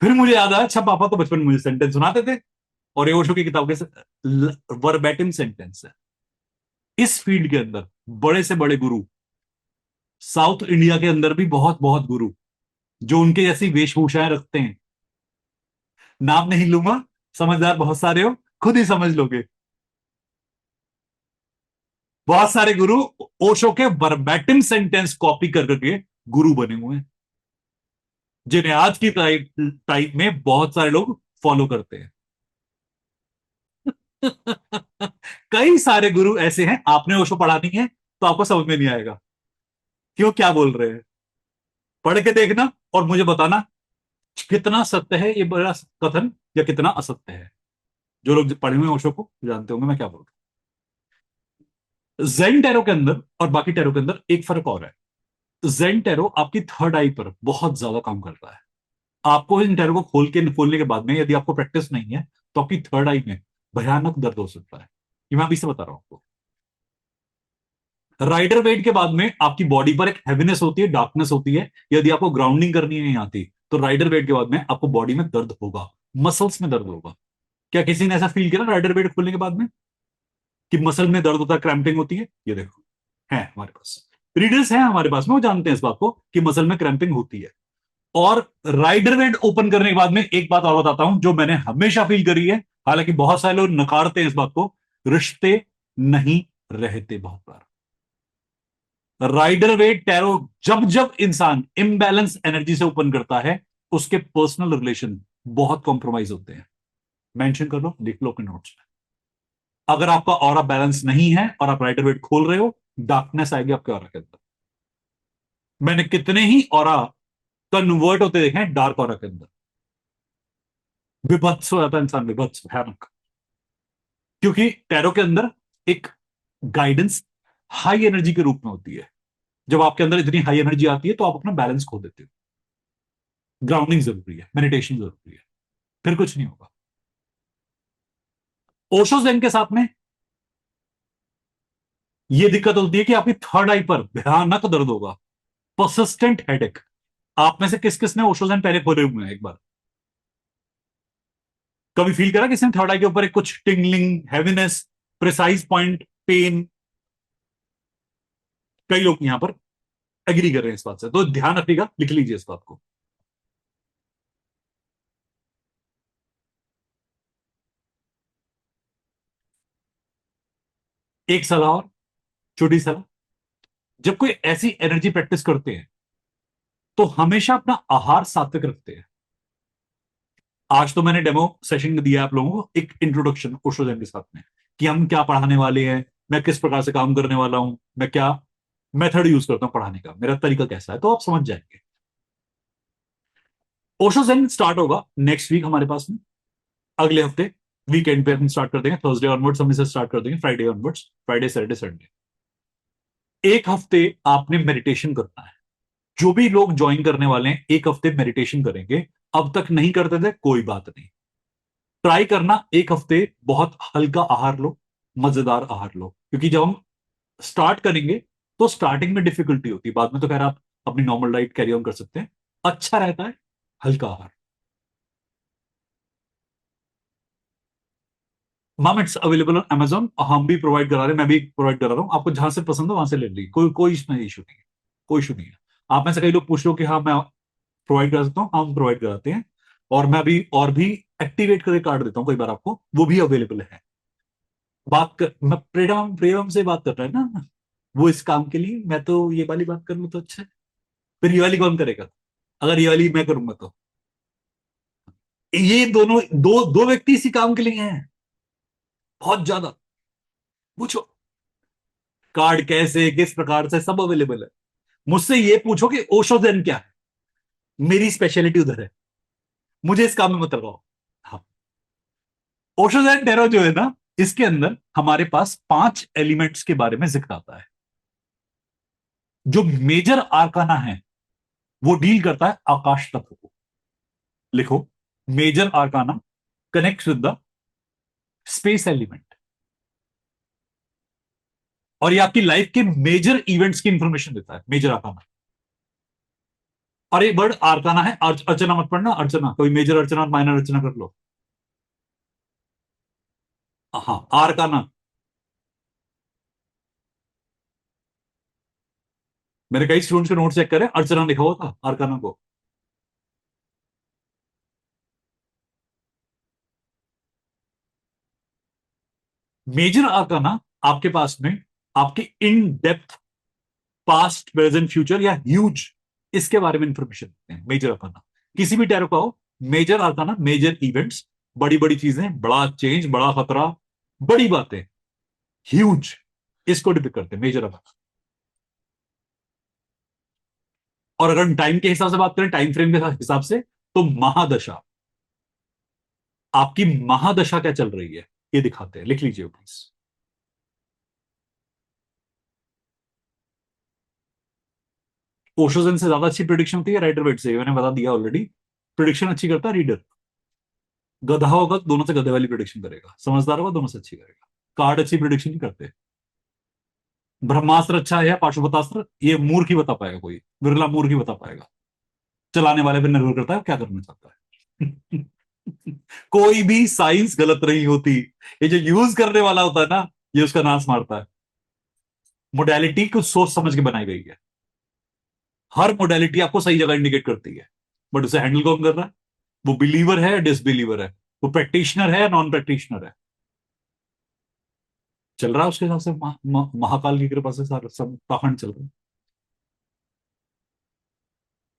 A: फिर मुझे याद आया, अच्छा पापा तो बचपन में मुझे सेंटेंस सुनाते थे, और ये ओशो की किताब के वर्बैटिम सेंटेंस है। इस फील्ड के अंदर बड़े से बड़े गुरु, साउथ इंडिया के अंदर भी बहुत बहुत गुरु जो उनके जैसी वेशभूषाएं रखते हैं, नाम नहीं लूंगा, समझदार बहुत सारे हो, खुद ही समझ लोगे। बहुत सारे गुरु ओशो के वर्बैटिम सेंटेंस कॉपी कर करके गुरु बने हुए हैं, जिन्हें आज की टाइप में बहुत सारे लोग फॉलो करते हैं। कई सारे गुरु ऐसे हैं, आपने ओशो पढ़ा नहीं है तो आपको समझ में नहीं आएगा क्यों क्या बोल रहे हैं। पढ़ के देखना और मुझे बताना कितना सत्य है ये बड़ा कथन, या कितना असत्य है। जो लोग पढ़े हुए हैं ओशो को जानते होंगे मैं क्या बोल रहा हूं। जेन टैरो के अंदर और बाकी टैरो के अंदर एक फर्क और है। जेन टैरो आपकी थर्ड आई पर बहुत ज्यादा काम करता है। आपको इन टैरो को खोलने के बाद में यदि आपको प्रैक्टिस नहीं है तो आपकी थर्ड आई में भयानक दर्द हो सकता है। ये मैं अभी से बता रहा हूं आपको। राइडर वेट के बाद में आपकी बॉडी पर एक हैवीनेस होती है, डार्कनेस होती है। यदि आपको ग्राउंडिंग करनी नहीं आती तो राइडर वेट के बाद में आपको बॉडी में दर्द होगा, मसल्स में दर्द होगा। क्या किसी ने ऐसा फील किया ना राइडर वेट खोलने के बाद में कि मसल में दर्द होता है, क्रैम्पिंग होती है? ये देखो, है हमारे पास रीडर्स हैं हमारे पास में, वो जानते हैं इस बात को कि मसल में क्रैम्पिंग होती है। और राइडर वेट ओपन करने के बाद में एक बात और बताता हूं जो मैंने हमेशा फील करी है, हालांकि बहुत सारे लोग नकारते हैं इस बात को, रिश्ते नहीं रहते बहुत बार। राइडर वेट टैरो, जब जब इंसान इम्बैलेंस एनर्जी से ओपन करता है उसके पर्सनल रिलेशन बहुत कॉम्प्रोमाइज होते हैं। मेंशन कर लो, लिख लो अपने नोट्स में। अगर आपका ऑरा बैलेंस नहीं है और आप राइडर वेट खोल रहे हो, डार्कनेस आएगी आपके ऑरा के अंदर। मैंने कितने ही ऑरा कन्वर्ट होते देखे हैं डार्क ऑरा के अंदर। विभत्स हो जाता है इंसान, विभत्स, भयानक। क्योंकि टैरो के अंदर एक गाइडेंस हाई एनर्जी के रूप में होती है। जब आपके अंदर इतनी हाई एनर्जी आती है तो आप अपना बैलेंस खो देते हो। ग्राउंडिंग जरूरी है, मेडिटेशन जरूरी है, फिर कुछ नहीं होगा। ओशो ज़ेन के साथ में यह दिक्कत होती है कि आपकी थर्ड आई पर भयानक दर्द होगा, परसिस्टेंट हेडेक। आप में से किस किस ने ओशो ज़ेन पहले खोले हुए हैं एक बार? कभी फील करा किसी ने थर्ड आई के ऊपर एक कुछ tingling, heaviness, precise point, pain? कई लोग यहां पर एग्री कर रहे हैं इस बात से, तो ध्यान रखिएगा, लिख लीजिए इस बात को। एक सलाह और, छोटी सलाह, जब कोई ऐसी एनर्जी प्रैक्टिस करते हैं तो हमेशा अपना आहार सात्विक रखते हैं। आज तो मैंने डेमो सेशन दिया आप लोगों को, एक इंट्रोडक्शन ओशो जैन के साथ में, कि हम क्या पढ़ाने वाले हैं, मैं किस प्रकार से काम करने वाला हूं, मैं क्या मेथड यूज करता हूं पढ़ाने का, मेरा तरीका कैसा है, तो आप समझ जाएंगे। ओशो जैन स्टार्ट होगा नेक्स्ट वीक हमारे पास में, अगले हफ्ते वीकेंड पे हम स्टार्ट कर देंगे, थर्सडे ऑनवर्ड्स हम इसे स्टार्ट कर देंगे, Friday onwards, Friday Saturday Sunday. एक हफ्ते आपने मेडिटेशन करना है। जो भी लोग ज्वाइन करने वाले हैं एक हफ्ते मेडिटेशन करेंगे। अब तक नहीं करते थे कोई बात नहीं, ट्राई करना एक हफ्ते, बहुत हल्का आहार लो, मजेदार आहार लो, क्योंकि जब हम स्टार्ट करेंगे तो स्टार्टिंग में डिफिकल्टी होती है, बाद में तो खैर आप अपनी नॉर्मल डाइट कैरी ऑन कर सकते हैं। अच्छा रहता है हल्का आहार। Ma'am it's available on Amazon, हम भी प्रोवाइड करा रहे हैं, मैं भी प्रोवाइड करा रहा हूँ, आपको जहां से पसंद हो वहां से ले लीजिए, कोई कोई इसमें इशू नहीं है, कोई इशू नहीं है। आप में से कई लोग पूछ लो कि हाँ मैं प्रोवाइड करा सकता हूँ, हम प्रोवाइड कराते हैं। और मैं भी और भी एक्टिवेट करके कार्ड देता हूँ कई बार आपको, वो भी अवेलेबल है। बात कर, मैं प्रेम प्रेम से बात कर रहा है ना, वो इस काम के लिए, मैं तो ये वाली बात करूँ तो अच्छा है। फिर ये वाली कौन करेगा, अगर ये वाली मैं करूंगा तो। ये दोनों दो दो व्यक्ति इसी काम के लिए हैं, बहुत ज्यादा। पूछो कार्ड कैसे किस प्रकार से, सब अवेलेबल है। मुझसे ये पूछो कि ओशो zen क्या है, मेरी स्पेशलिटी उधर है, मुझे इस काम में मत लगाओ। हाँ, ओशो zen टैरो जो है ना, इसके अंदर हमारे पास 5 एलिमेंट्स के बारे में जिक्र आता है। जो मेजर आर्काना है वो डील करता है आकाश तत्व को। लिखो, major arcana connect with the space element, और ये आपकी लाइफ के मेजर इवेंट्स की इंफॉर्मेशन देता है, मेजर आर्काना। और एक वर्ड आर्काना है, अर्चना मत पढ़ना, अर्चना कोई मेजर अर्चना और माइनर अर्चना कर लो। हाँ, आर्काना। मेरे कई स्टूडेंट्स के नोट चेक करें, अर्चना लिखा हुआ था आर्काना को। मेजर आर्काना आपके पास में आपके in depth past present future या ह्यूज, इसके बारे में इंफॉर्मेशन देते हैं मेजर आर्काना। किसी भी टैरो का हो, मेजर आर्काना मेजर इवेंट्स, बड़ी बड़ी चीजें, बड़ा चेंज, बड़ा खतरा, बड़ी बातें, ह्यूज, इसको डिपिक्ट करते हैं मेजर आर्काना। और अगर टाइम के हिसाब से बात करें, टाइम फ्रेम के हिसाब से, तो महादशा, आपकी महादशा क्या चल रही है ये दिखाते हैं, लिख लीजिए प्लीज। ओशोजन से ज्यादा अच्छी प्रिडिक्शन होती है राइटर वेट से, मैंने बता दिया ऑलरेडी। प्रिडिक्शन अच्छी करता है रीडर। गधा होगा तो दोनों से गधे वाली प्रिडिक्शन करेगा, समझदार होगा दोनों से अच्छी करेगा। कार्ड अच्छी प्रिडिक्शन नहीं करते। ब्रह्मास्त्र अच्छा है या पाशुपतास्त्र, ये मूर्ख ही बता पाएगा, कोई बिरला मूर्ख ही बता पाएगा। चलाने वाले पर निर्भर करता है क्या करना चाहता है। कोई भी साइंस गलत नहीं होती, ये जो यूज करने वाला होता है ना, ये उसका नाश मारता है। मोडेलिटी कुछ सोच समझ के बनाई गई है। हर मोडेलिटी आपको सही जगह इंडिकेट करती है, बट उसे हैंडल कौन कर रहा है, वो बिलीवर है डिसबिलीवर है, वो प्रैक्टिशनर है नॉन प्रैक्टिशनर है। चल रहा है उसके हिसाब से, महाकाल की कृपा से सारा सब पाखंड चल रहा है।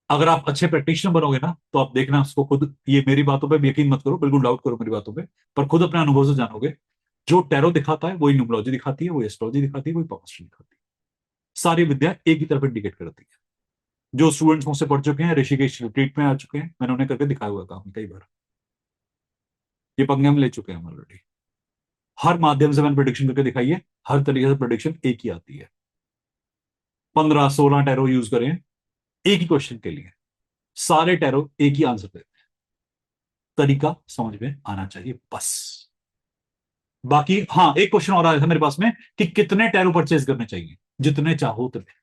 A: अगर आप अच्छे प्रैक्टिशनर बनोगे ना, तो आप देखना उसको खुद, ये मेरी बातों पे यकीन मत करो, बिल्कुल डाउट करो मेरी बातों पे, पर खुद अपने अनुभव से जानोगे। जो टैरो दिखाता है वही न्यूमरोलॉजी दिखाती है, वही एस्ट्रोलॉजी दिखाती है, वही पॉस्ट्री दिखाती है। सारी विद्या एक ही तरफ इंडिकेट करती है। जो स्टूडेंट्स मुझसे पढ़ चुके हैं, ऋषिकेश रिट्रीट में आ चुके हैं, मैंने उन्हें करके दिखाया हुआ काम कई बार, ये पंगे हम ले चुके हैं ऑलरेडी। हर माध्यम से मैंने प्रोडिक्शन करके दिखाई है, हर तरीके से प्रोडिक्शन एक ही आती है। 15-16 टैरो यूज करें एक ही क्वेश्चन के लिए, सारे टैरो एक ही आंसर देते हैं। तरीका समझ में आना चाहिए बस। बाकी हाँ, एक क्वेश्चन और आया था मेरे पास में कि कितने टैरो परचेज करने चाहिए। जितने चाहो उतने,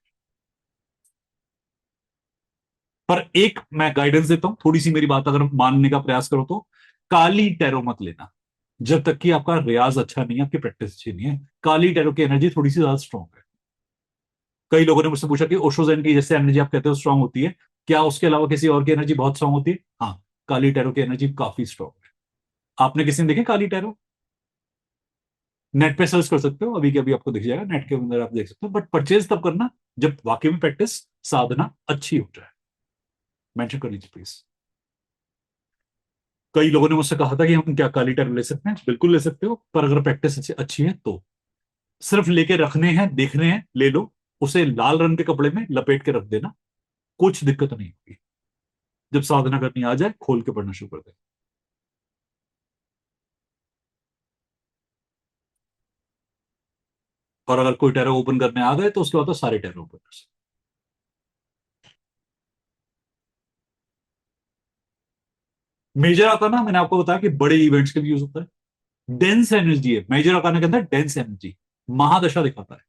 A: पर एक मैं गाइडेंस देता हूं, थोड़ी सी मेरी बात अगर मानने का प्रयास करो तो, काली टैरो मत लेना जब तक कि आपका रियाज अच्छा नहीं है, आपकी प्रैक्टिस अच्छी नहीं है। काली टैरो की एनर्जी थोड़ी सी ज्यादा स्ट्रांग है। कई लोगों ने मुझसे पूछा कि ओशोजन की जैसे एनर्जी आप कहते हो स्ट्रांग होती है, क्या उसके अलावा किसी और की एनर्जी बहुत स्ट्रांग होती है? हाँ, काली टैरो की एनर्जी काफी स्ट्रांग है। आपने किसी ने देखे काली टैरो? नेट पे सर्च कर सकते हो, अभी के अभी आपको दिख जाएगा, नेट के अंदर आप देख सकते हो, बट परचेज तब करना जब वाकई में प्रैक्टिस साधना अच्छी हो जाए। मेंशन कर लीजिए प्लीज। कई लोगों ने मुझसे कहा था कि हम क्या काली टैब ले सकते हैं, बिल्कुल ले सकते हो, पर अगर प्रैक्टिस अच्छी अच्छी है तो। सिर्फ लेके रखने हैं, देखने हैं, ले लो, उसे लाल रंग के कपड़े में लपेट के रख देना, कुछ दिक्कत नहीं होगी। जब साधना करनी आ जाए खोल के पढ़ना शुरू कर दे। और अगर कोई टैरो ओपन करने आ गए तो उसके बाद तो सारे टैरो ओपन कर सकते। मेजर आर्काना मैंने आपको बताया कि बड़े इवेंट्स के लिए यूज होता है। डेंस एनर्जी है मेजर आर्काना के अंदर, डेंस एनर्जी, महादशा दिखाता है।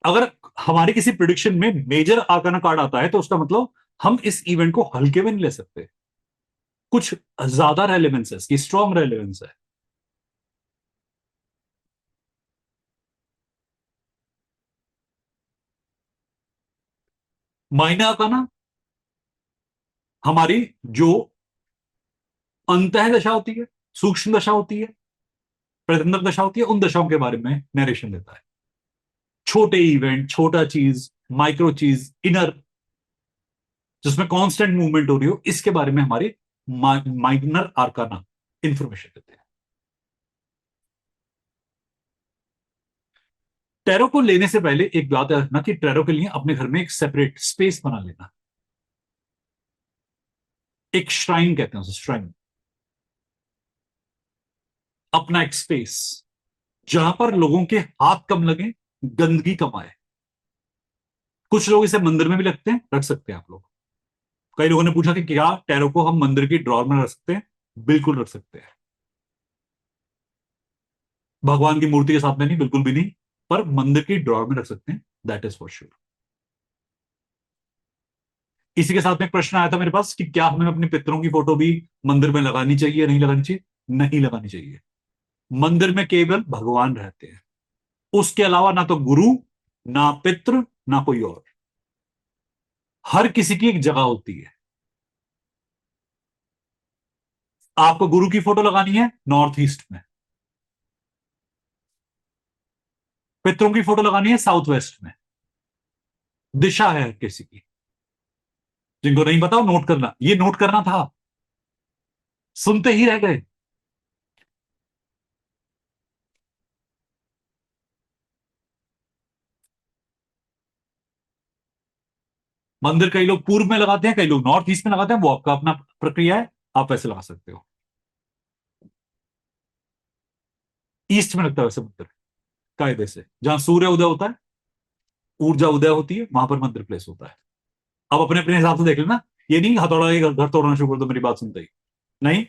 A: अगर हमारे किसी प्रिडिक्शन में मेजर आर्काना कार्ड आता है तो उसका मतलब हम इस इवेंट को हल्के में नहीं ले सकते, कुछ ज्यादा रेलेवेंस है, इसकी स्ट्रॉन्ग रेलेवेंस है। माइनर आर्काना हमारी जो अंतः दशा होती है, सूक्ष्म दशा होती है, प्रथम दशा होती है, उन दशाओं के बारे में नरेशन देता है। छोटे इवेंट, छोटा चीज, माइक्रो चीज, इनर, जिसमें कांस्टेंट मूवमेंट हो रही हो, इसके बारे में हमारे माइनर आर्काना इंफॉर्मेशन देते हैं। टैरो को लेने से पहले एक बात याद रखना कि टैरो के लिए अपने घर में एक सेपरेट स्पेस बना लेना। एक श्राइन कहते हैं उसे, श्राइन, अपना एक स्पेस जहां पर लोगों के हाथ कम लगे, गंदगी कम आए। कुछ लोग इसे मंदिर में भी रखते हैं, रख सकते हैं आप लोग। कई लोगों ने पूछा कि क्या टैरो को हम मंदिर की ड्रॉर में रख सकते हैं? बिल्कुल रख सकते हैं। भगवान की मूर्ति के साथ में नहीं, बिल्कुल भी नहीं, पर मंदिर की ड्रॉर में रख सकते हैं, दैट इज फॉर श्योर। इसी के साथ में एक प्रश्न आया था मेरे पास कि क्या हमें अपने पितरों की फोटो भी मंदिर में लगानी चाहिए, नहीं लगानी चाहिए? नहीं लगानी चाहिए। मंदिर में केवल भगवान रहते हैं, उसके अलावा ना तो गुरु, ना पितृ, ना कोई और। हर किसी की एक जगह होती है। आपको गुरु की फोटो लगानी है नॉर्थ ईस्ट में, पितरों की फोटो लगानी है साउथ वेस्ट में। दिशा है हर किसी की। जिनको नहीं पता वो नोट करना, ये नोट करना था, सुनते ही रह गए। मंदिर कई लोग पूर्व में लगाते हैं, कई लोग नॉर्थ ईस्ट में लगाते हैं, वो आपका अपना प्रक्रिया है, आप वैसे लगा सकते हो। ईस्ट में लगता है वैसे मंदिर, कायदे से, जहां सूर्य उदय होता है, ऊर्जा उदय होती है, वहां पर मंदिर प्लेस होता है। अब अपने अपने हिसाब से देख लेना। ये नहीं हथौड़ा के घर तोड़ना शुरू कर दो मेरी बात सुनते ही, नहीं।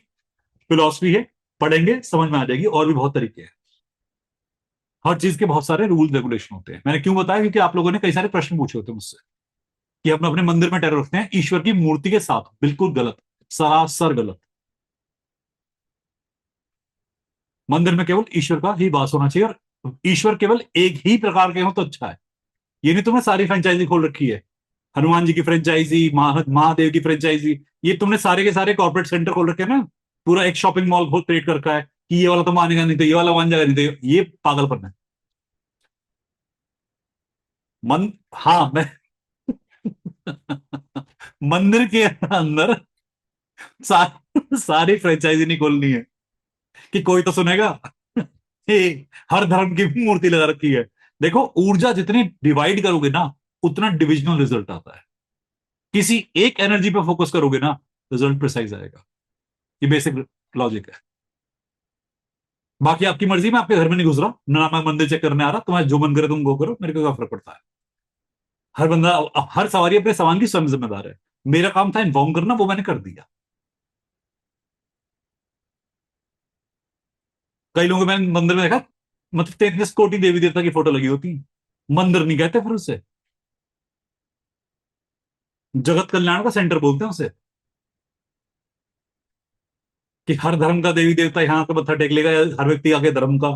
A: फिलॉसफी है, पढ़ेंगे समझ में आ जाएगी, और भी बहुत तरीके हैं। हर चीज के बहुत सारे रूल रेगुलेशन होते हैं। मैंने क्यों बताया? क्योंकि आप लोगों ने कई सारे प्रश्न पूछे होते हैं मुझसे कि हम अपने मंदिर में टेरर रखते हैं ईश्वर की मूर्ति के साथ, बिल्कुल गलत, सरासर गलत। मंदिर में केवल ईश्वर का ही वास होना चाहिए, और ईश्वर केवल एक ही प्रकार के हो तो अच्छा है। ये नहीं तुमने सारी फ्रेंचाइजी खोल रखी है, हनुमान जी की फ्रेंचाइजी, महादेव की फ्रेंचाइजी, ये तुमने सारे के सारे कॉर्पोरेट सेंटर खोल रखे हैं ना, पूरा एक शॉपिंग मॉल बहुत क्रिएट कर रखा है कि ये वाला तो मानेगा नहीं तो ये वाला मान जाएगा, नहीं तो ये पागलपन है। मन, हाँ मैं मंदिर के अंदर सारी फ्रेंचाइजी नहीं खोलनी है कि कोई तो सुनेगा। हे, हर धर्म की भी मूर्ति लगा रखी है। देखो, ऊर्जा जितनी डिवाइड करोगे ना, उतना डिविजनल रिजल्ट आता है। किसी एक एनर्जी पे फोकस करोगे ना, रिजल्ट प्रिसाइज आएगा। ये बेसिक लॉजिक है। बाकी आपकी मर्जी, में आपके घर में नहीं घुस रहा ना, मैं मंदिर चेक करने आ रहा, तुम्हारा जो मन करे तुम वो करो, मेरे को क्या फर्क पड़ता है। हर बंदा, हर सवारी अपने सामान की स्वयं जिम्मेदार है। मेरा काम था इन्फॉर्म करना, वो मैंने कर दिया। कई लोगों को मैंने मंदिर में देखा, मतलब 33 कोटि देवी देवता की फोटो लगी होती है। मंदिर नहीं कहते फिर उसे, जगत कल्याण का सेंटर बोलते हैं उसे। कि हर धर्म का देवी देवता यहाँ पे मत्था टेक लेगा, या हर व्यक्ति आके धर्म का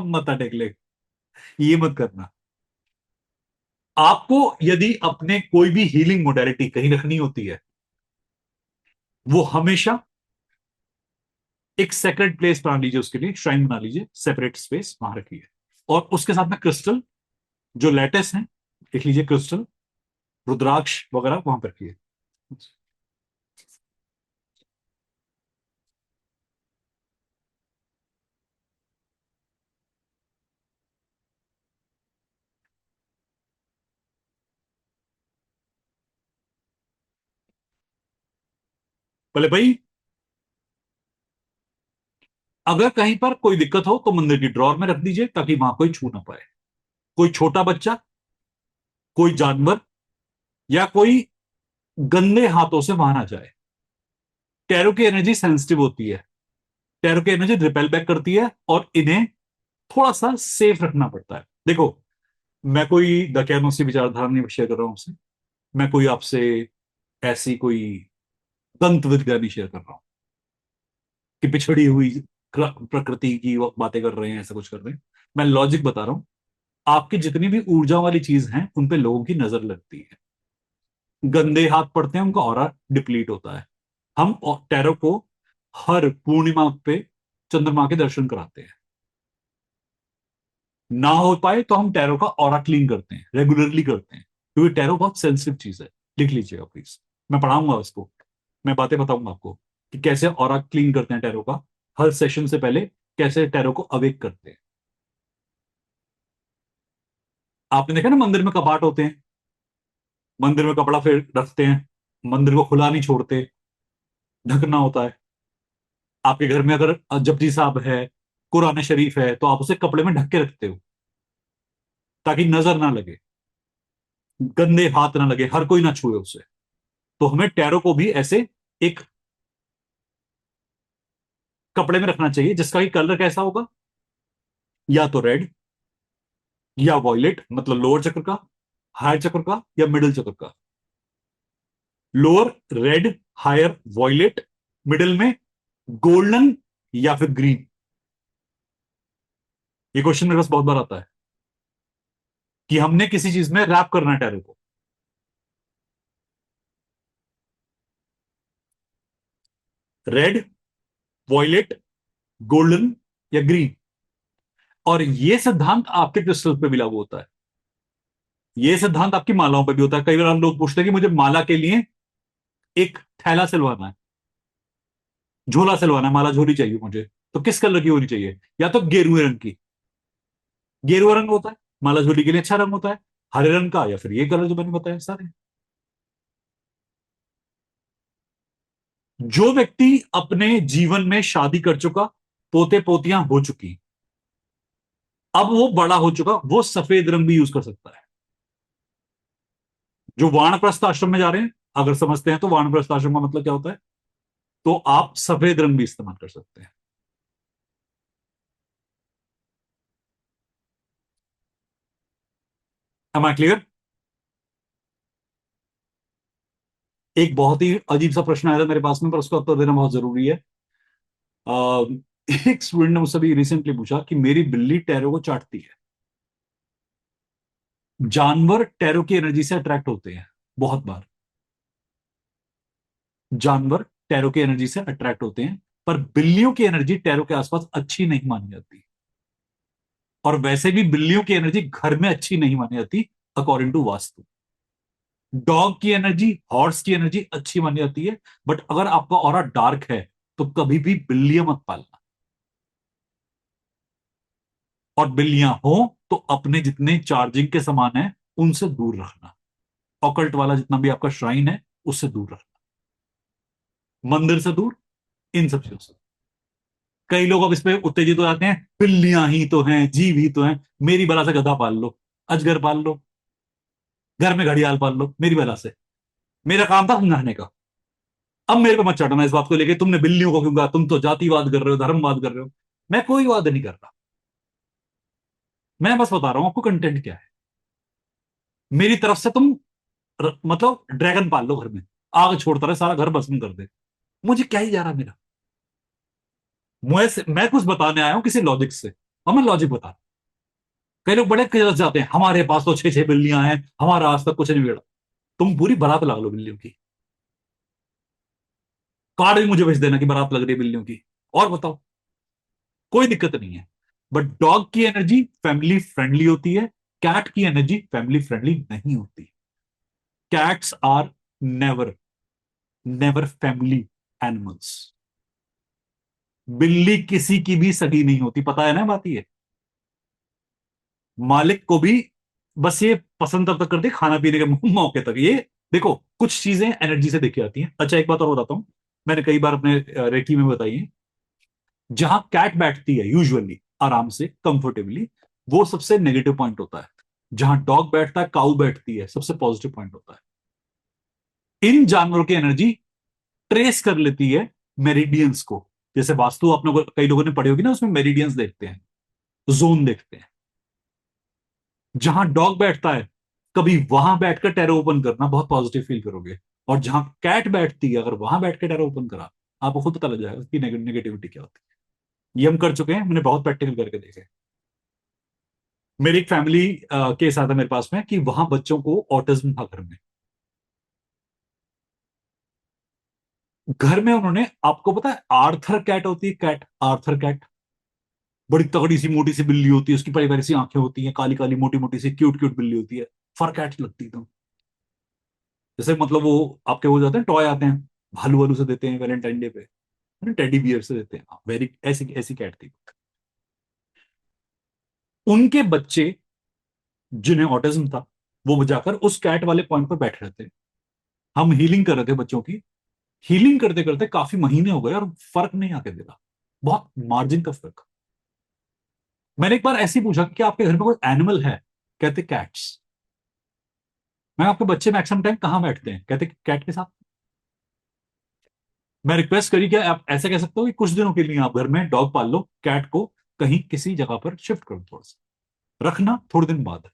A: मत्था टेक लेगा, ये मत करना। आपको यदि अपने कोई भी हीलिंग मोडेलिटी कहीं रखनी होती है, वो हमेशा एक सेक्रेट प्लेस बना लीजिए, उसके लिए श्राइन बना लीजिए, सेपरेट स्पेस वहां रखिए। और उसके साथ में क्रिस्टल, जो लेटेस है, लिख लीजिए क्रिस्टल, रुद्राक्ष वगैरह वहां पर रखिए। बोले भाई, अगर कहीं पर कोई दिक्कत हो तो मंदिर की ड्रॉर में रख दीजिए, ताकि वहां कोई छू ना पाए। कोई छोटा बच्चा, कोई जानवर, या कोई गंदे हाथों से वहां ना जाए। टैरो की एनर्जी सेंसिटिव होती है, टैरो की एनर्जी रिपेल बैक करती है, और इन्हें थोड़ा सा सेफ रखना पड़ता है। देखो, मैं कोई दकियानूसी विचारधारा नहीं शेयर कर रहा हूं आपसे। मैं कोई आपसे ऐसी कोई दंत विद्या नहीं शेयर कर रहा हूं कि पिछड़ी हुई प्रकृति की वो बातें कर रहे हैं, ऐसा कुछ कर रहे हैं। मैं लॉजिक बता रहा हूं। आपकी जितनी भी ऊर्जा वाली चीज है, उन पे लोगों की नजर लगती है। गंदे हाथ पड़ते हैं, उनका ऑरा डिप्लीट होता है। हम टैरो को हर पूर्णिमा पे चंद्रमा के दर्शन कराते हैं। ना हो पाए तो हम टैरो का ऑरा क्लीन करते हैं, रेगुलरली करते हैं, क्योंकि टैरो बहुत सेंसिटिव चीज है। लिख लीजिएगा प्लीज, मैं पढ़ाऊंगा इसको। मैं बातें बताऊंगा आपको कि कैसे ऑरा क्लीन करते हैं टैरो का, हर सेशन से पहले कैसे टैरो को अवेक करते हैं। आपने देखा ना, मंदिर में कपाट होते हैं, मंदिर में कपड़ा फिर रखते हैं, मंदिर को खुला नहीं छोड़ते, ढकना होता है। आपके घर में अगर जपजी साहब है, कुरान शरीफ है, तो आप उसे कपड़े में ढक के रखते हो, ताकि नजर ना लगे, गंदे हाथ ना लगे, हर कोई ना छुए उसे। तो हमें टैरो को भी ऐसे एक कपड़े में रखना चाहिए, जिसका कि कलर कैसा होगा, या तो रेड या वॉयलेट, मतलब लोअर चक्र का, हायर चक्र का, या मिडिल चक्र का। Lower red, higher violet, middle में गोल्डन या फिर ग्रीन। ये क्वेश्चन मेरे पास बहुत बार आता है कि हमने किसी चीज में रैप करना है टैरो को। रेड, वॉयलेट, गोल्डन या ग्रीन। और ये सिद्धांत आपके क्रिस्टल पे भी लागू होता है। ये सिद्धांत आपकी मालाओं पे भी होता है। कई बार लोग पूछते हैं कि मुझे माला के लिए एक थैला सिलवाना है, झोला सिलवाना है, माला झोली चाहिए मुझे, तो किस कलर की होनी चाहिए? या तो गेरुए रंग की, गेरुआ रंग होता है माला झोली के लिए, अच्छा रंग होता है। हरे रंग का, या फिर ये कलर जो मैंने बताया सारे। जो व्यक्ति अपने जीवन में शादी कर चुका, पोते पोतियां हो चुकी, अब वो बड़ा हो चुका, वो सफेद रंग भी यूज कर सकता है। जो वानप्रस्थ आश्रम में जा रहे हैं, अगर समझते हैं तो वानप्रस्थ आश्रम का मतलब क्या होता है, तो आप सफेद रंग भी इस्तेमाल कर सकते हैं। Am I clear? एक बहुत ही अजीब सा प्रश्न आया था मेरे पास में, पर उसका उत्तर देना बहुत जरूरी है। आ, एक स्टूडेंट ने मुझसे भी रिसेंटली पूछा कि मेरी बिल्ली टैरो को चाटती है। जानवर टैरो की एनर्जी से अट्रैक्ट होते हैं बहुत बार। जानवर टैरो की एनर्जी से अट्रैक्ट होते हैं, पर बिल्लियों की एनर्जी टैरो के आसपास अच्छी नहीं मानी जाती। और वैसे भी बिल्लियों की एनर्जी घर में अच्छी नहीं मानी जाती, अकॉर्डिंग टू वास्तु। डॉग की एनर्जी, हॉर्स की एनर्जी अच्छी मानी जाती है। बट अगर आपका ऑरा डार्क है, तो कभी भी बिल्लियां मत पालना। और बिल्लियां हो तो अपने जितने चार्जिंग के सामान है, उनसे दूर रखना। ऑकल्ट वाला जितना भी आपका श्राइन है, उससे दूर रखना, मंदिर से दूर, इन सब चीजों से। कई लोग अब इस पे उत्तेजित हो जाते हैं, बिल्लियां ही तो हैं, जीव ही तो हैं। मेरी बला से गधा पाल लो, अजगर पाल लो, घर में घड़ियाल पाल लो, मेरी बला से। मेरा काम था समझाने का। अब मेरे को मत चढ़ना इस बात को लेके, तुमने बिल्लियों को क्यों कहा, तुम तो जातिवाद कर रहे हो, धर्मवाद कर रहे हो। मैं कोई वाद नहीं कर रहा, मैं बस बता रहा हूं आपको कंटेंट क्या है। मेरी तरफ से तुम मतलब ड्रैगन पाल लो घर में, आग छोड़ता रहे, सारा घर भस्म कर दे, मुझे क्या ही जा रहा मेरा। मैं कुछ बताने आया हूं किसी लॉजिक से, और मैं लॉजिक बता रहा हूं। कई लोग बड़े किलस जाते हैं, हमारे पास तो छह छह बिल्लियां हैं, हमारा आज तक कुछ नहीं बिगड़ा। तुम पूरी बारात लगा लो बिल्लियों की, कार्ड भी मुझे भेज देना कि बारात लग रही है बिल्लियों की। और बताओ, कोई दिक्कत नहीं है। बट डॉग की एनर्जी फैमिली फ्रेंडली होती है, कैट की एनर्जी फैमिली फ्रेंडली नहीं होती। Cats are never, never family animals. बिल्ली किसी की भी सगी नहीं होती, पता है ना बात ये। मालिक को भी बस ये पसंद तब तक करते खाना पीने के मौके तक। ये देखो, कुछ चीजें एनर्जी से देखी आती हैं। अच्छा, एक बात और बताता हूं, मैंने कई बार अपने रेकी में बताई है। जहां कैट बैठती है यूजुअली आराम से कंफर्टेबली, वो सबसे नेगेटिव पॉइंट होता है। जहां डॉग बैठता है, काऊ बैठती है, सबसे पॉजिटिव पॉइंट होता है। इन जानवरों की एनर्जी ट्रेस कर लेती है मेरिडियंस को। जैसे वास्तु आपने कई लोगों ने पढ़ी होगी ना, उसमें मेरिडियंस देखते हैं, जोन देखते हैं। जहां डॉग बैठता है, कभी वहां बैठकर टैरो ओपन करना, बहुत पॉजिटिव फील करोगे। और जहां कैट बैठती है, अगर वहां बैठ के टैरो ओपन करा, आपको खुद पता लग जाएगा उसकी नेगेटिविटी क्या होती है। ये हम कर चुके हैं, मैंने बहुत प्रैक्टिकल करके देखे। मेरी एक फैमिली केस आता है मेरे पास में कि वहां बच्चों को ऑटिज्म था घर में। घर में उन्होंने, आपको पता है आर्थर कैट होती है, कैट आर्थर कैट, बड़ी तगड़ी सी मोटी सी बिल्ली होती है, उसकी बड़ी बड़ी सी आंखें होती हैं, काली काली मोटी मोटी सी क्यूट क्यूट बिल्ली होती है। फर कैट लगती है तो, जैसे मतलब वो आपके वो जाते हैं टॉय आते हैं, भालू वालू से देते हैं वैलेंटाइन डे पे, टेडी बियर से देते हैं, वेरी ऐसी ऐसी कैट थी। उनके बच्चे जिन्हें ऑटिज्म था, वो जाकर उस कैट वाले पॉइंट पर बैठ रहे थे। हम हीलिंग कर रहे थे बच्चों की। हीलिंग करते करते काफी महीने हो गए और फर्क नहीं आके दे रहा, बहुत मार्जिन का फर्क। मैंने एक बार ऐसे ही पूछा कि आपके घर में कोई एनिमल है? कहते कैट्स। मैं, आपके बच्चे मैक्सिमम टाइम कहां बैठते हैं? कहते कैट के साथ। मैं रिक्वेस्ट करी, क्या आप ऐसा कह सकते हो कि कुछ दिनों के लिए आप घर में डॉग पाल लो, कैट को कहीं किसी जगह पर शिफ्ट करो, थोड़ा सा रखना, थोड़े दिन बाद।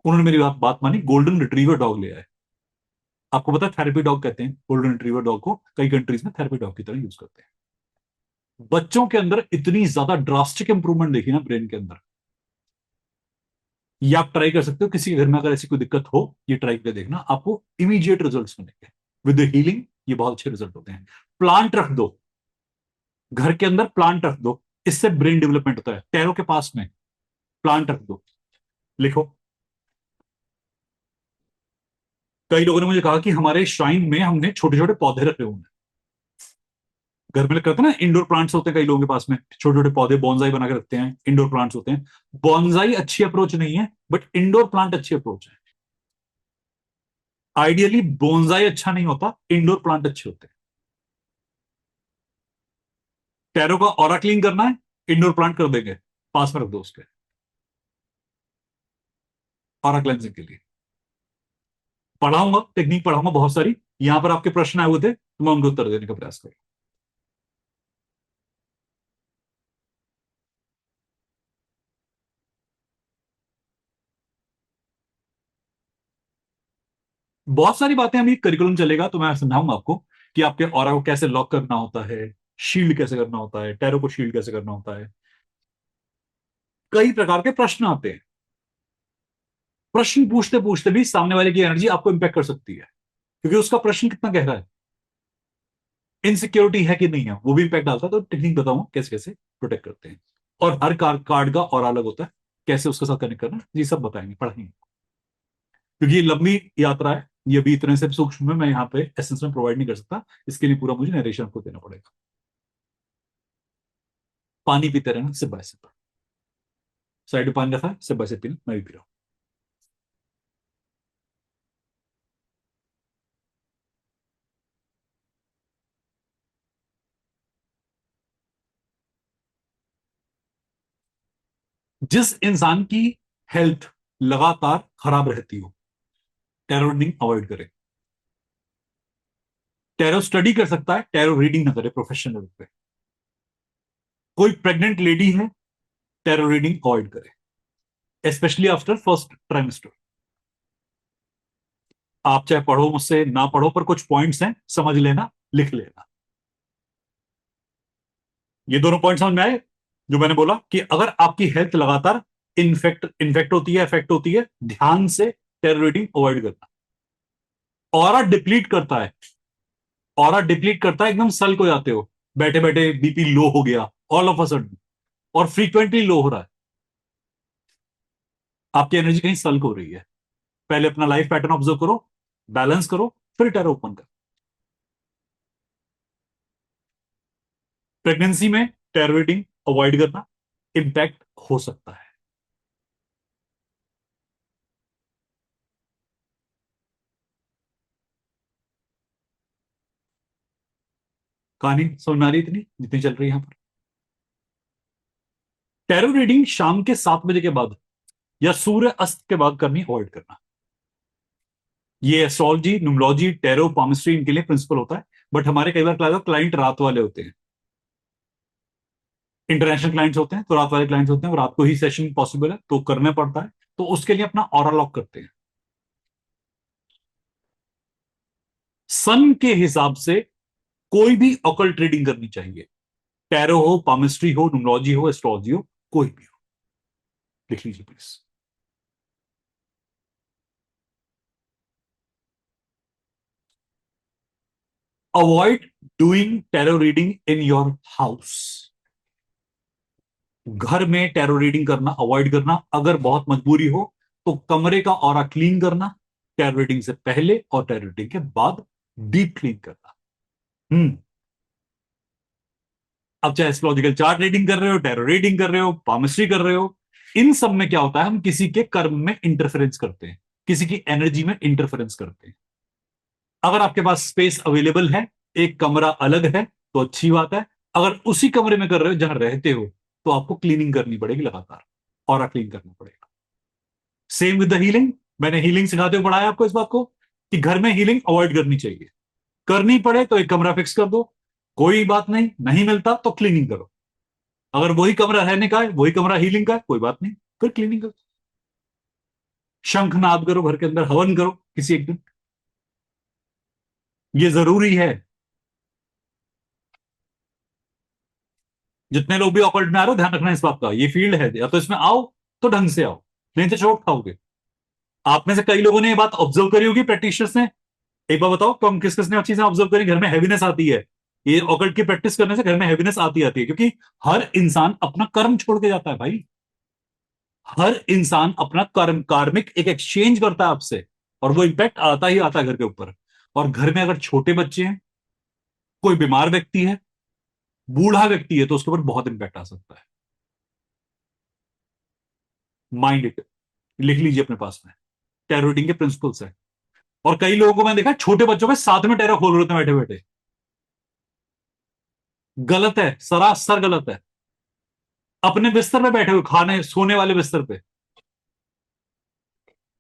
A: उन्होंने मेरी बात बात मानी, गोल्डन रिट्रीवर डॉग ले आए। आपको पता है थेरेपी डॉग कहते हैं गोल्डन रिट्रीवर डॉग को, कई कंट्रीज में थेरेपी डॉग की तरह यूज करते हैं। बच्चों के अंदर इतनी ज्यादा ड्रास्टिक इंप्रूवमेंट देखी ना ब्रेन के अंदर। ये आप ट्राई कर सकते हो किसी के घर में, अगर ऐसी कोई दिक्कत हो, ये ट्राई करके देखना, आपको इमीडिएट रिजल्ट्स मिलेंगे विद द हीलिंग। ये बहुत अच्छे रिजल्ट होते हैं। प्लांट रख दो, घर के अंदर प्लांट रख दो, इससे ब्रेन डेवलपमेंट होता है। टैरो के पास में प्लांट रख दो। लिखो। कई लोगों ने मुझे कहा कि हमारे श्राइन में हमने छोटे छोटे पौधे रखे हुए हैं। घर में करते हैं ना, इंडोर प्लांट्स होते हैं कई लोगों के पास में, छोटे छोटे पौधे बॉन्साई बना के रखते हैं, इंडोर प्लांट्स होते हैं। बॉन्साई अच्छी अप्रोच नहीं है, बट इंडोर प्लांट अच्छी अप्रोच है। आइडियली बोनसाई अच्छा नहीं होता, इंडोर प्लांट अच्छे होते हैं। टैरो का ऑरा क्लीन करना है, इंडोर प्लांट कर देंगे, पास में रख दो उसके, ऑरा क्लेंजिंग के लिए। पढ़ाऊंगा, टेक्निक पढ़ाऊंगा बहुत सारी। यहां पर आपके प्रश्न आए हुए थे तो मैं उनके उत्तर देने का प्रयास करूँ। बहुत सारी बातें, अभी करिकुलम चलेगा तो मैं समझाऊंगा आपको कि आपके ऑरा को कैसे लॉक करना होता है, शील्ड कैसे करना होता है, टैरो को शील्ड कैसे करना होता है। कई प्रकार के प्रश्न आते हैं। प्रश्न पूछते पूछते भी सामने वाले की एनर्जी आपको इंपैक्ट कर सकती है, क्योंकि उसका प्रश्न कितना गहरा है, इनसिक्योरिटी है कि नहीं है, वो भी इंपैक्ट डालता है। तो टेक्निक बताऊंगा कैसे कैसे प्रोटेक्ट करते हैं। और हर कार्ड का और अलग होता है, कैसे उसके साथ कनेक्ट करना, ये सब बताएंगे, पढ़ाएंगे। क्योंकि ये लंबी यात्रा है, ये भी इतने से सूक्ष्म में मैं यहाँ पे एसेंस में प्रोवाइड नहीं कर सकता। इसके लिए पूरा मुझे नरेशन को देना पड़ेगा। पानी पीते रहना, सिप बाय सिप। साइड में पानी रखा है, सिप बाय सिप पीना, मैं भी पी रहा हूँ। जिस इंसान की हेल्थ लगातार खराब रहती हो, टैरो रीडिंग अवॉइड करे। टैरो स्टडी कर सकता है, टैरो रीडिंग ना करे प्रोफेशनल लेवल पे। कोई प्रेग्नेंट लेडी है, टैरो रीडिंग अवॉइड करे, स्पेशली आफ्टर फर्स्ट ट्राइमेस्टर। आप चाहे पढ़ो मुझसे, ना पढ़ो, पर कुछ पॉइंट्स हैं, समझ लेना, लिख लेना। ये दोनों पॉइंट समझ में आए जो मैंने बोला, कि अगर आपकी हेल्थ लगातार इन्फेक्ट होती है, इफेक्ट होती है, ध्यान से टेरर रीडिंग अवॉइड करना। ऑरा डिप्लीट करता है, ऑरा डिप्लीट करता है, एकदम सल को जाते हो। बैठे बैठे बीपी लो हो गया ऑल ऑफ अ सडन, और फ्रीक्वेंटली लो हो रहा है, आपकी एनर्जी कहीं सल्क हो रही है। पहले अपना लाइफ पैटर्न ऑब्जर्व करो, बैलेंस करो, फिर टैरो ओपन करो। प्रेगनेंसी में टैरो रीडिंग अवॉइड करना, इंपैक्ट हो सकता है। कहानी समझ में आ रही है इतनी जितनी चल रही है यहां पर? टैरो रीडिंग शाम के 7 बजे के बाद या सूर्य अस्त के बाद करनी अवॉइड करना। ये एस्ट्रोलॉजी, न्यूमरोलॉजी, टैरो, पामिस्ट्री इनके लिए प्रिंसिपल होता है, बट हमारे कई बार क्लाइंट रात वाले होते हैं, इंटरनेशनल क्लाइंट्स होते हैं, तो रात वाले क्लाइंट्स होते हैं, और रात को ही सेशन पॉसिबल है तो करना पड़ता है, तो उसके लिए अपना ऑरा लॉक करते हैं। सन के हिसाब से कोई भी ऑकल्ट रीडिंग करनी चाहिए, टैरो हो, पामिस्ट्री हो, न्यूमरोलॉजी हो, एस्ट्रोलॉजी हो, कोई भी हो। लिख लीजिए please. Avoid doing tarot reading in your house. घर में टैरो रीडिंग करना अवॉइड करना। अगर बहुत मजबूरी हो तो कमरे का ऑरा क्लीन करना, टैरो रीडिंग से पहले और टैरो रीडिंग के बाद डीप क्लीन करना। हम्म। अब चाहे एस्ट्रोलॉजिकल चार्ट रीडिंग कर रहे हो, टैरो रीडिंग कर रहे हो, पामिस्ट्री कर रहे हो, इन सब में क्या होता है, हम किसी के कर्म में इंटरफेरेंस करते हैं, किसी की एनर्जी में इंटरफेरेंस करते हैं। अगर आपके पास स्पेस अवेलेबल है, एक कमरा अलग है, तो अच्छी बात है। अगर उसी कमरे में कर रहे हो जहां रहते हो, तो आपको क्लीनिंग करनी पड़ेगी लगातार, और क्लीन करना पड़ेगा। Same with the healing. मैंने हीलिंग सिखाते हुए पढ़ाया आपको इस बात को कि घर में हीलिंग अवॉइड करनी चाहिए। करनी पड़े तो एक कमरा फिक्स कर दो, कोई बात नहीं, नहीं मिलता तो क्लीनिंग करो। अगर वही कमरा रहने का है, वही कमरा हीलिंग का है, कोई बात नहीं, फिर क्लीनिंग करो। शंखनाद करो, घर के अंदर हवन करो किसी एक दिन, ये जरूरी है। जितने लोग भी ऑकल्ट में आ रहे हो, ध्यान रखना इस बात का, ये फील्ड है, या तो इसमें आओ तो ढंग से आओ, नहीं तो चोट खाओगे। आप में से कई लोगों ने ये बात ऑब्जर्व करी होगी प्रैक्टिशनर्स ने। एक बार बताओ कौन किस किसने चीजें ऑब्जर्व करी, घर में हैवीनेस आती है। ये ऑकल्ट की प्रैक्टिस करने से घर में हैवीनेस आती है, क्योंकि हर इंसान अपना कर्म छोड़ के जाता है भाई। हर इंसान अपना कर्म, कार्मिक एक एक्सचेंज करता है आपसे, और वो इंपैक्ट आता ही आता है घर के ऊपर। और घर में अगर छोटे बच्चे हैं, कोई बीमार व्यक्ति है, बूढ़ा व्यक्ति है, तो उसके ऊपर बहुत इंपैक्ट आ सकता है। माइंड इट, लिख लीजिए अपने पास में। टैरो रीडिंग के प्रिंसिपल्स है। और कई लोगों को मैंने देखा छोटे बच्चों के साथ में टैरो खोल रहे होते हैं बैठे बैठे। गलत है, सरासर गलत है। अपने बिस्तर पे बैठे हुए, खाने सोने वाले बिस्तर पे।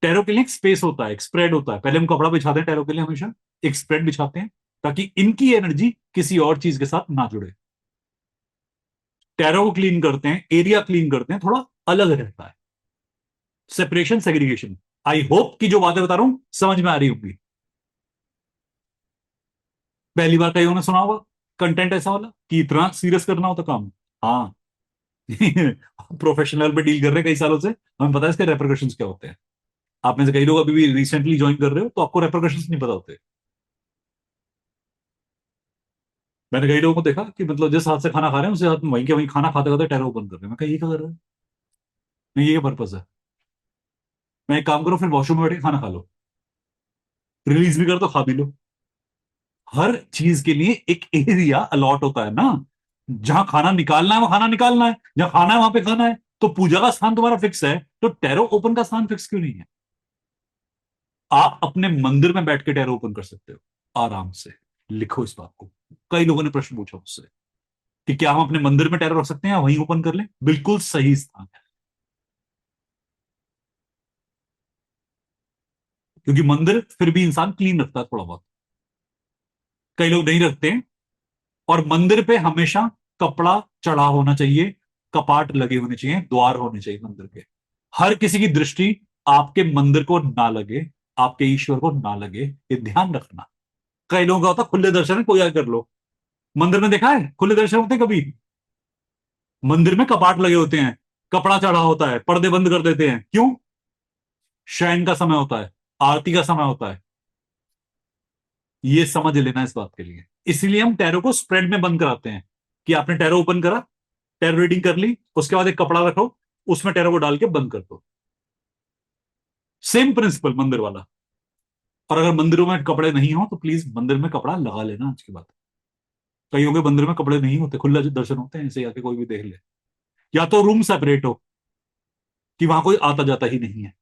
A: टैरो के लिए एक स्पेस होता है, एक स्प्रेड होता है, पहले हम कपड़ा बिछाते हैं टैरो के लिए हमेशा, एक स्प्रेड बिछाते हैं, ताकि इनकी एनर्जी किसी और चीज के साथ ना जुड़े। टैरो को क्लीन करते हैं, एरिया क्लीन करते हैं, थोड़ा अलग रहता है, सेपरेशन, सेग्रीगेशन। आई होप कि जो बातें बता रहा हूं समझ में आ रही होगी। पहली बार कई ने सुना होगा कंटेंट ऐसा वाला कि इतना सीरियस करना होता काम। हाँ। प्रोफेशनल पे डील कर रहे हैं कई सालों से, हमें पता है इसके रेपरकशंस क्या होते हैं। आप में से कई लोग अभी भी रिसेंटली ज्वाइन कर रहे हो, तो आपको रेपरकशंस नहीं पता होते। मैंने कई लोगों को देखा कि मतलब जिस हाथ से खाना खा रहे हैं, उसे हाथ में वहीं के वहीं खाना खाते खाते टैरो ओपन कर रहे हैं। मैं कहा ये क्या कर रहे हैं? नहीं, ये पर्पज है। मैं एक काम करो, फिर वॉशरूम में बैठ के खाना खा लो, रिलीज भी कर दो, खा भी लो। हर चीज के लिए एक एरिया अलॉट होता है ना, जहां खाना निकालना है वहां खाना निकालना है, जहां खाना है वहां पे खाना है। तो पूजा का स्थान तुम्हारा फिक्स है, तो टैरो ओपन का स्थान फिक्स क्यों नहीं है? आप अपने मंदिर में बैठ के टैरो ओपन कर सकते हो आराम से। लिखो इस बात को। कई लोगों ने प्रश्न पूछा मुझसे कि क्या हम अपने मंदिर में टैरो रख सकते हैं या वहीं ओपन कर लें? बिल्कुल सही स्थान है, क्योंकि मंदिर फिर भी इंसान क्लीन रखता है थोड़ा बहुत, कई लोग नहीं रखते हैं। और मंदिर पे हमेशा कपड़ा चढ़ा होना चाहिए, कपाट लगे होने चाहिए, द्वार होने चाहिए मंदिर के। हर किसी की दृष्टि आपके मंदिर को ना लगे, आपके ईश्वर को ना लगे, ये ध्यान रखना। कई लोगों का होता है खुले दर्शन है, कोई आगे कर लो। मंदिर में देखा है खुले दर्शन होते हैं कभी? मंदिर में कपाट लगे होते हैं, कपड़ा चढ़ा होता है, पर्दे बंद कर देते हैं, क्यों? शयन का समय होता है, आरती का समय होता है। ये समझ लेना इस बात के लिए। इसलिए हम टैरो को स्प्रेड में बंद कराते हैं कि आपने टैरो ओपन करा, टैरो रीडिंग कर ली, उसके बाद एक कपड़ा रखो, उसमें टैरो को डाल के बंद कर दो। सेम प्रिंसिपल मंदिर वाला। और अगर मंदिरों में कपड़े नहीं हो तो प्लीज मंदिर में कपड़ा लगा लेना आज के बाद। कईयों के मंदिर में कपड़े नहीं होते, खुला दर्शन होते हैं, ऐसे आके कोई भी देख ले। या तो रूम सेपरेट हो कि वहां कोई आता जाता ही नहीं है,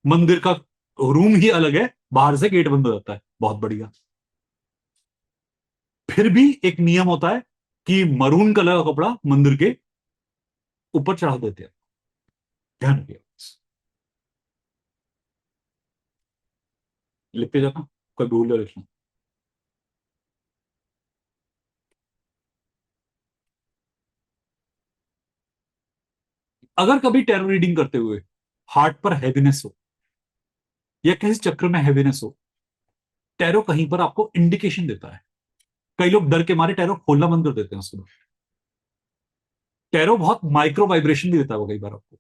A: मंदिर का रूम ही अलग है, बाहर से गेट बंद हो जाता है, बहुत बढ़िया। फिर भी एक नियम होता है कि मरून कलर का कपड़ा मंदिर के ऊपर चढ़ा देते हैं, ध्यान रखिए। लिखते जाना, कोई भूल या लिखना। अगर कभी टैरो रीडिंग करते हुए हार्ट पर हैवीनेस हो या किसी चक्र में हैवीनेस हो, टैरो कहीं पर आपको इंडिकेशन देता है। कई लोग डर के मारे टैरो खोलना बंद कर देते हैं उसके बाद। टैरो बहुत माइक्रो वाइब्रेशन भी देता है वो कई बार आपको।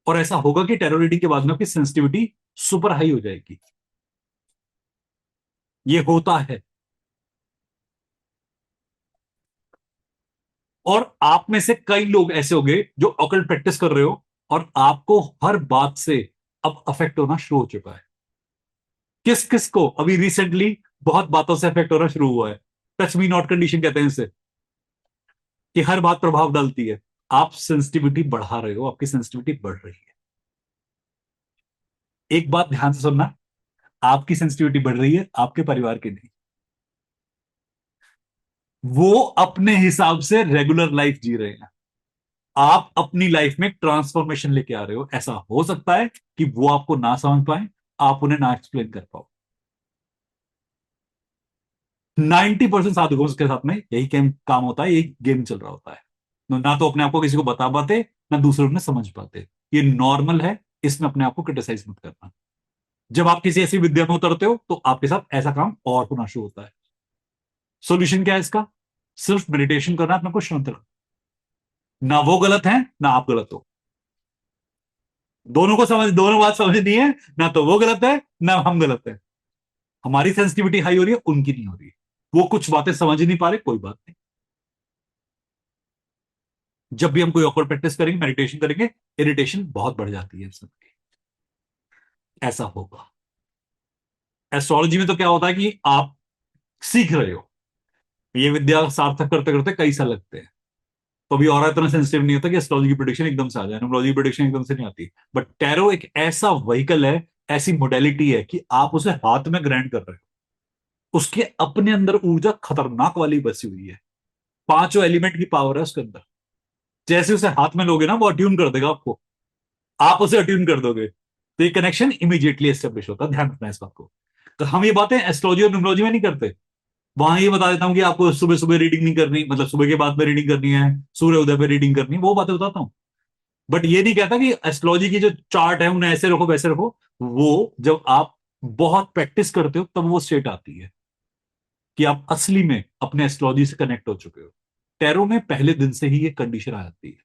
A: और ऐसा होगा कि टैरो रीडिंग के बाद में आपकी सेंसिटिविटी सुपर हाई हो जाएगी। ये होता है। और आप में से कई लोग ऐसे होंगे जो ऑकल्ट प्रैक्टिस कर रहे हो और आपको हर बात से अब अफेक्ट होना शुरू हो चुका है। किस किस को अभी रिसेंटली बहुत बातों से अफेक्ट होना शुरू हुआ है? टच मी नॉट कंडीशन कहते हैं इसे, कि हर बात प्रभाव डालती है। आप सेंसिटिविटी बढ़ा रहे हो, आपकी सेंसिटिविटी बढ़ रही है। एक बात ध्यान से सुनना, आपकी सेंसिटिविटी बढ़ रही है, आपके परिवार की नहीं। वो अपने हिसाब से रेगुलर लाइफ जी रहे हैं, आप अपनी लाइफ में ट्रांसफॉर्मेशन लेके आ रहे हो। ऐसा हो सकता है कि वो आपको ना समझ पाए, आप उन्हें ना एक्सप्लेन कर पाओ। 90% साधकों के साथ में यही गेम काम होता है, यही गेम चल रहा होता है। ना तो अपने आप को किसी को बता पाते, ना दूसरों ने समझ पाते। ये नॉर्मल है, इसमें अपने आप को क्रिटिसाइज मत करना। जब आप किसी ऐसी विद्या में उतरते हो तो आपके साथ ऐसा काम और होना शुरू होता है। सोल्यूशन क्या है इसका? सिर्फ मेडिटेशन करना, अपने को शांत रखना। ना वो गलत है ना आप गलत हो। दोनों को समझ, दोनों बात समझनी है। ना तो वो गलत है ना हम गलत है। हमारी सेंसिटिविटी हाई हो रही है, उनकी नहीं हो रही है। वो कुछ बातें समझ ही नहीं पा रहे, कोई बात नहीं। जब भी हम कोई ऑकवर्ड प्रैक्टिस करेंगे, मेडिटेशन करेंगे, इरिटेशन बहुत बढ़ जाती है इंसान की। ऐसा होगा। एस्ट्रोलॉजी में तो क्या होता है कि आप सीख रहे हो, ये विद्या सार्थक करते करते कई साल लगते हैं। तो अभी और इतना सेंसिटिव नहीं होता कि एस्ट्रोलॉजी की प्रेडिक्शन एकदम से आ जाए, न्यूमरोलॉजी की प्रेडिक्शन एकदम से नहीं आती। बट टैरो एक ऐसा व्हीकल है, ऐसी मोडेलिटी है कि आप उसे हाथ में ग्रैंड कर रहे हो। उसके अपने अंदर ऊर्जा खतरनाक वाली बसी हुई है, पांचों एलिमेंट की पावर है उसके अंदर। जैसे उसे हाथ में लोगे ना, वो अट्यून कर देगा आपको, आप उसे अट्यून कर दोगे, तो ये कनेक्शन इमीडिएटली एस्टेब्लिश होता है। ध्यान रखना इस बात को। तो हम ये बातें एस्ट्रोलॉजी और न्यूमरोलॉजी में नहीं करते। वहां ये बता देता हूं कि आपको सुबह सुबह रीडिंग नहीं करनी, मतलब सुबह के बाद में रीडिंग करनी है, सूर्य उदय पे रीडिंग करनी है, वो बातें बताता हूँ। बट ये नहीं कहता कि एस्ट्रोलॉजी की जो चार्ट है उन्हें ऐसे रखो वैसे रखो। वो जब आप बहुत प्रैक्टिस करते हो तब वो स्टेट आती है कि आप असली में अपने एस्ट्रोलॉजी से कनेक्ट हो चुके हो। टैरो में पहले दिन से ही ये कंडीशन आ जाती है।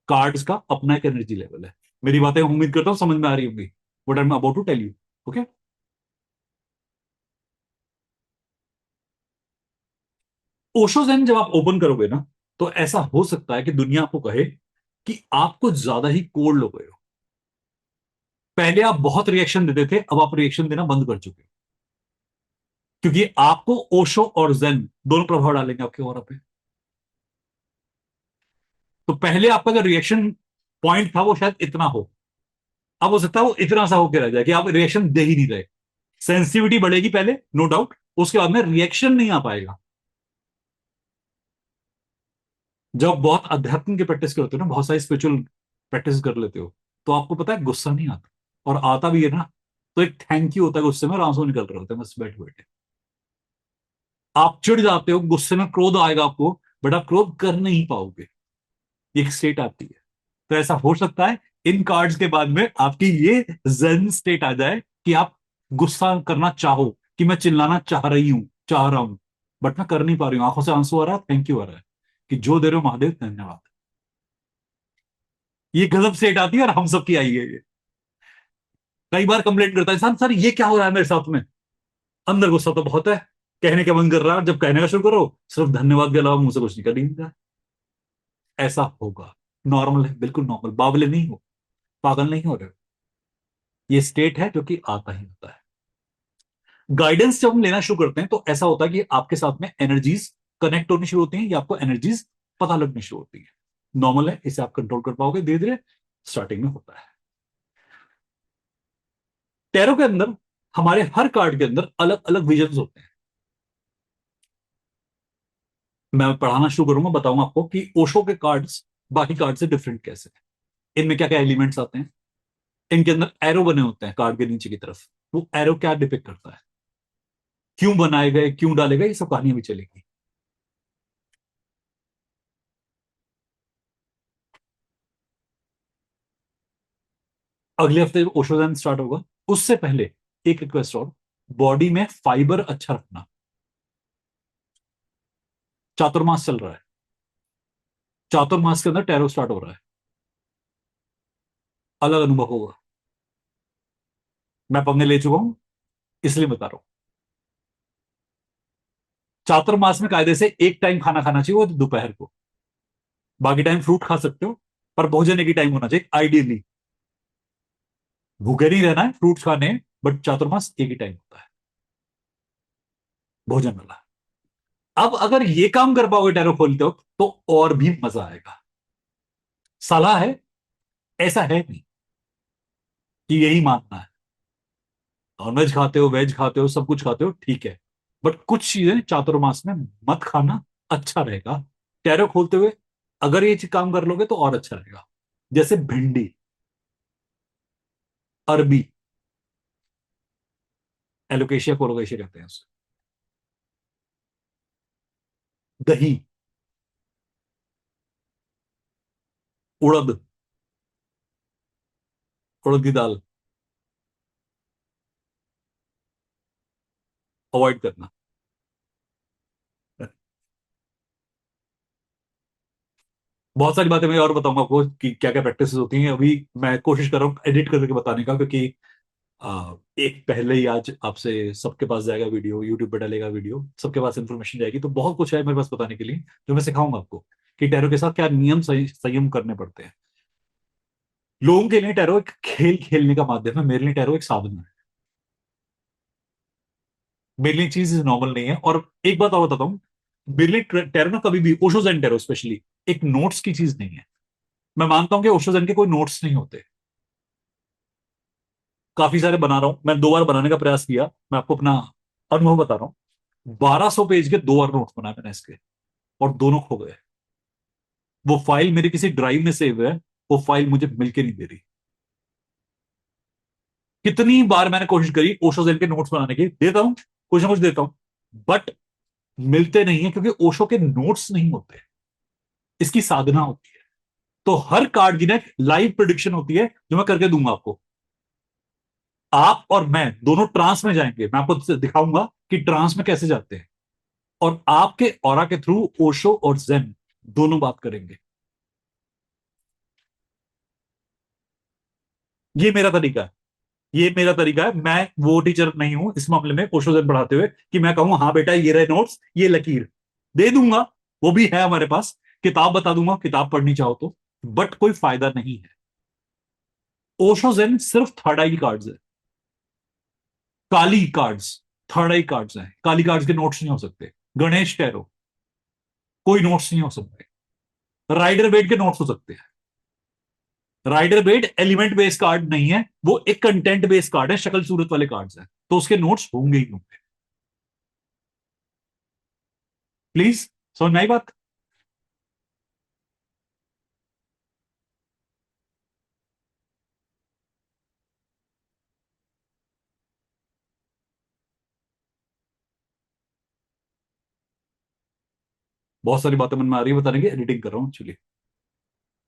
A: कार्ड्स का अपना एक एनर्जी लेवल है। मेरी बातें उम्मीद करता हूं समझ में आ रही होंगी, what I am about to tell you. Okay. Osho zen जब आप ओपन करोगे ना, तो ऐसा हो सकता है कि दुनिया आपको कहे कि आप कुछ ज्यादा ही कोल्ड हो गए हो। पहले आप बहुत रिएक्शन देते थे, अब आप रिएक्शन देना बंद कर चुके हो। क्योंकि आपको ओशो और जेन दोनों प्रभाव डालेंगे आपके ऑरा पे। तो पहले आपका जो रिएक्शन पॉइंट था वो शायद इतना हो, अब हो सकता है वो इतना सा होकर रह जाए कि आप रिएक्शन दे ही नहीं रहे। सेंसिटिविटी बढ़ेगी पहले, नो डाउट, उसके बाद में रिएक्शन नहीं आ पाएगा। जब बहुत अध्यात्म की प्रैक्टिस करते हो ना, बहुत सारी स्पिरिचुअल प्रैक्टिस कर लेते हो, तो आपको पता है गुस्सा नहीं आता। और आता भी है ना, तो एक थैंक यू होता है, गुस्से में और आंसू निकल रहे होते हैं बस बैठे बैठे। आप चिढ़ जाते हो, गुस्से में क्रोध आएगा आपको, बट आप क्रोध कर नहीं पाओगे। एक स्टेट आती है। तो ऐसा हो सकता है इन कार्ड्स के बाद में आपकी ये जेन स्टेट आ जाए कि आप गुस्सा करना चाहो, कि मैं चिल्लाना चाह रही हूं, चाह रहा हूं, बट मैं कर नहीं पा रही हूं, आंखों से आंसू आ रहा है, थैंक यू आ रहा है, कि जो दे रहे हो महादेव धन्यवाद। ये गजब स्टेट आती है और हम सबकी आई है ये। कई बार कंप्लेंट करता है इंसान, सर ये क्या हो रहा है मेरे साथ में। अंदर गुस्सा तो बहुत है, कहने का मन कर रहा है, जब कहने का शुरू करो सिर्फ धन्यवाद के अलावा मुंह से कुछ निकल ही नहीं रहा। ऐसा होगा, नॉर्मल है, बिल्कुल नॉर्मल, बावले नहीं हो, पागल नहीं हो रहे हो। ये स्टेट है जो कि आता ही होता है। गाइडेंस जब हम लेना शुरू करते हैं तो ऐसा होता है कि आपके साथ में एनर्जीज कनेक्ट होनी शुरू होती हैं, या आपको एनर्जीज पता लगनी शुरू होती है। नॉर्मल है, इसे आप कंट्रोल कर पाओगे धीरे धीरे, स्टार्टिंग में होता है। टैरो के अंदर हमारे हर कार्ड के अंदर अलग अलग विजन्स होते हैं। मैं पढ़ाना शुरू करूंगा, बताऊंगा आपको कि ओशो के कार्ड्स बाकी कार्ड से डिफरेंट कैसे हैं, इनमें क्या क्या एलिमेंट्स आते हैं। इनके अंदर एरो बने होते हैं कार्ड के नीचे की तरफ, वो एरो क्या डिपिक्ट करता है, क्यों बनाए गए, क्यों डाले गए, ये सब कहानी भी चलेगी। अगले हफ्ते ओशो जैन स्टार्ट होगा, उससे पहले एक रिक्वेस्ट और, बॉडी में फाइबर अच्छा रखना। चातुर्मास चल रहा है, चातुर्मास के अंदर टैरो स्टार्ट हो रहा है, अलग अनुभव होगा। मैं पंगे ले चुका हूं, इसलिए बता रहा हूं। चातुर्मास में कायदे से एक टाइम खाना खाना चाहिए, वो दोपहर को। बाकी टाइम फ्रूट खा सकते हो, पर भोजन एक ही टाइम होना चाहिए आइडियली। भूखे नहीं रहना है, फ्रूट्स खाने हैं, बट चातुर्मास एक ही टाइम होता है भोजन वाला। अब अगर ये काम कर पाओगे टैरो खोलते हो तो और भी मजा आएगा। सलाह है, ऐसा है नहीं कि यही मानना है। नॉनवेज खाते हो, वेज खाते हो, सब कुछ खाते हो, ठीक है, बट कुछ चीजें चातुर्मास में मत खाना, अच्छा रहेगा। टैरो खोलते हुए अगर ये चीज काम कर लोगे तो और अच्छा रहेगा। जैसे भिंडी, अरबी, एलोकेशिया कोलोकेशिया कहते हैं उसे, दही, उड़द, उड़द की दाल अवॉइड करना। बहुत सारी बातें मैं और बताऊंगा आपको कि क्या क्या प्रैक्टिस होती हैं। अभी मैं कोशिश कर रहा हूँ एडिट करके बताने का, क्योंकि एक पहले ही आज आपसे सबके पास जाएगा वीडियो, यूट्यूब पे डालेगा वीडियो, सबके पास इंफॉर्मेशन जाएगी, तो बहुत कुछ है मेरे पास बताने के लिए जो मैं सिखाऊंगा आपको कि टैरो के साथ क्या नियम संयम करने पड़ते हैं। लोगों के लिए टैरो एक खेल खेलने का माध्यम है, मेरे लिए टैरो एक साधना है। मेरे लिए चीज नॉर्मल नहीं है। और एक बात और बताता हूँ, मेरे लिए टैरो ना कभी भी, ओशोज एंड टैरो स्पेशली, एक नोट्स की चीज नहीं है। मैं मानता हूं कि ओशोज एंड के कोई नोट्स नहीं होते। काफी सारे बना रहा हूं, मैं 2 बार बनाने का प्रयास किया, मैं आपको अपना अनुभव बता रहा हूँ। 1200 पेज के 2 बार नोट्स बनाए मैंने इसके, और दोनों खो गए। वो फाइल मेरे किसी ड्राइव में सेव है, वो फाइल मुझे मिलके नहीं दे रही। कितनी बार मैंने कोशिश करी ओशो जेन के नोट्स बनाने की, देता हूं कुछ ना कुछ देता हूं, बट मिलते नहीं है, क्योंकि ओशो के नोट्स नहीं होते, इसकी साधना होती है। तो हर कार्ड की ना लाइव प्रिडिक्शन होती है जो मैं करके दूंगा आपको। आप और मैं दोनों ट्रांस में जाएंगे, मैं आपको दिखाऊंगा कि ट्रांस में कैसे जाते हैं, और आपके ऑरा के थ्रू ओशो और जेन दोनों बात करेंगे। ये मेरा तरीका है, ये मेरा तरीका है। मैं वो टीचर नहीं हूं इस मामले में ओशो जेन पढ़ाते हुए कि मैं कहूं हाँ बेटा ये रहे नोट्स, ये लकीर दे दूंगा। वो भी है हमारे पास, किताब बता दूंगा, किताब पढ़नी चाहो तो, बट कोई फायदा नहीं है। ओशो जेन सिर्फ थर्ड आई कार्ड्स है, काली कार्ड्स थर्ड आई कार्ड्स हैं, काली कार्ड्स के नोट्स नहीं हो सकते। गणेश टैरो कोई नोट्स नहीं हो सकते। राइडर वेट के नोट्स हो सकते हैं। Rider Waite element based card नहीं है, वो एक कंटेंट बेस्ड कार्ड है, शक्ल सूरत वाले कार्ड्स हैं, तो उसके नोट्स होंगे ही होंगे। प्लीज समझ में आई बात। बहुत सारी बातें मन में आ रही है बताने की, एडिटिंग कर रहा हूँ एक्चुअली।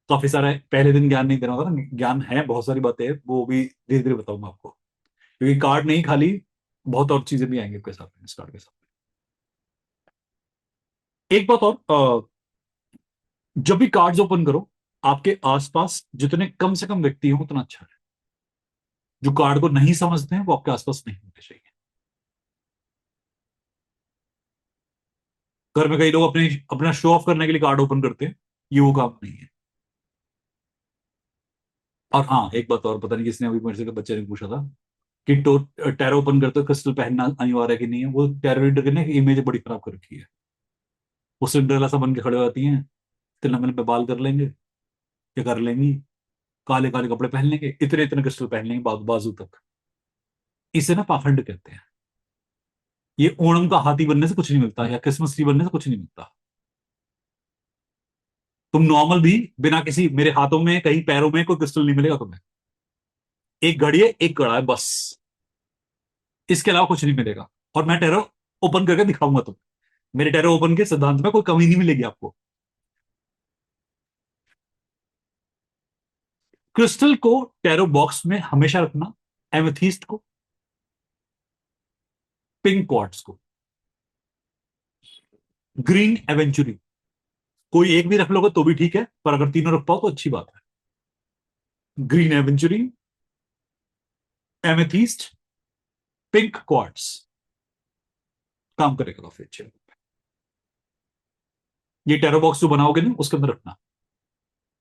A: काफी सारा पहले दिन ज्ञान नहीं देना होता ना, ज्ञान है, बहुत सारी बातें हैं, वो भी धीरे धीरे बताऊंगा आपको, क्योंकि कार्ड नहीं खाली, बहुत और चीजें भी आएंगी आपके साथ में इस कार्ड के साथ में। एक बात और, जब भी कार्ड्स ओपन करो, आपके आसपास जितने कम से कम व्यक्ति हो उतना अच्छा है। जो कार्ड को नहीं समझते हैं वो आपके आसपास नहीं होने चाहिए। घर में कई लोग अपने अपना शो ऑफ करने के लिए कार्ड ओपन करते हैं, ये वो काम नहीं है। और हाँ, एक बात और, पता नहीं किसने अभी मेरे से बच्चे ने पूछा था कि टैरो ओपन करते क्रिस्टल पहनना अनिवार्य है कि नहीं है। वो टैरो रीडर की ना इमेज बड़ी खराब कर रखी है। वो सिंड्रेला सा बन के खड़े हो जाती हैं, इतने लंबे लंबे बाल कर लेंगे, क्या कर लेंगी, काले काले कपड़े पहन लेंगे, इतने इतने क्रिस्टल पहन लेंगे बाजू तक। इसे ना पाखंड कहते हैं। ये ओणम का हाथी बनने से कुछ नहीं मिलता, या क्रिसमस ट्री बनने से कुछ नहीं मिलता। तुम नॉर्मल भी बिना किसी, मेरे हाथों में कहीं पैरों में कोई क्रिस्टल नहीं मिलेगा तुम्हें। एक घड़ी है, एक कड़ा है, बस। इसके अलावा कुछ नहीं मिलेगा। और मैं टैरो ओपन करके दिखाऊंगा तुम्हें। मेरे टैरो ओपन के सिद्धांत में कोई कमी नहीं मिलेगी आपको। क्रिस्टल को टैरो बॉक्स में हमेशा रखना, एमेथीस्ट को, पिंक क्वार्ट्ज को, ग्रीन एवेंचुरी। कोई एक भी रख लोगे तो भी ठीक है, पर अगर तीनों रख पाओ तो अच्छी बात है। ग्रीन एवेंचुरी, एमेथीस्ट, पिंक क्वार्ट्ज, काम करेगा काफी अच्छे। ये टैरो बॉक्स जो बनाओगे ना, उसके अंदर रखना।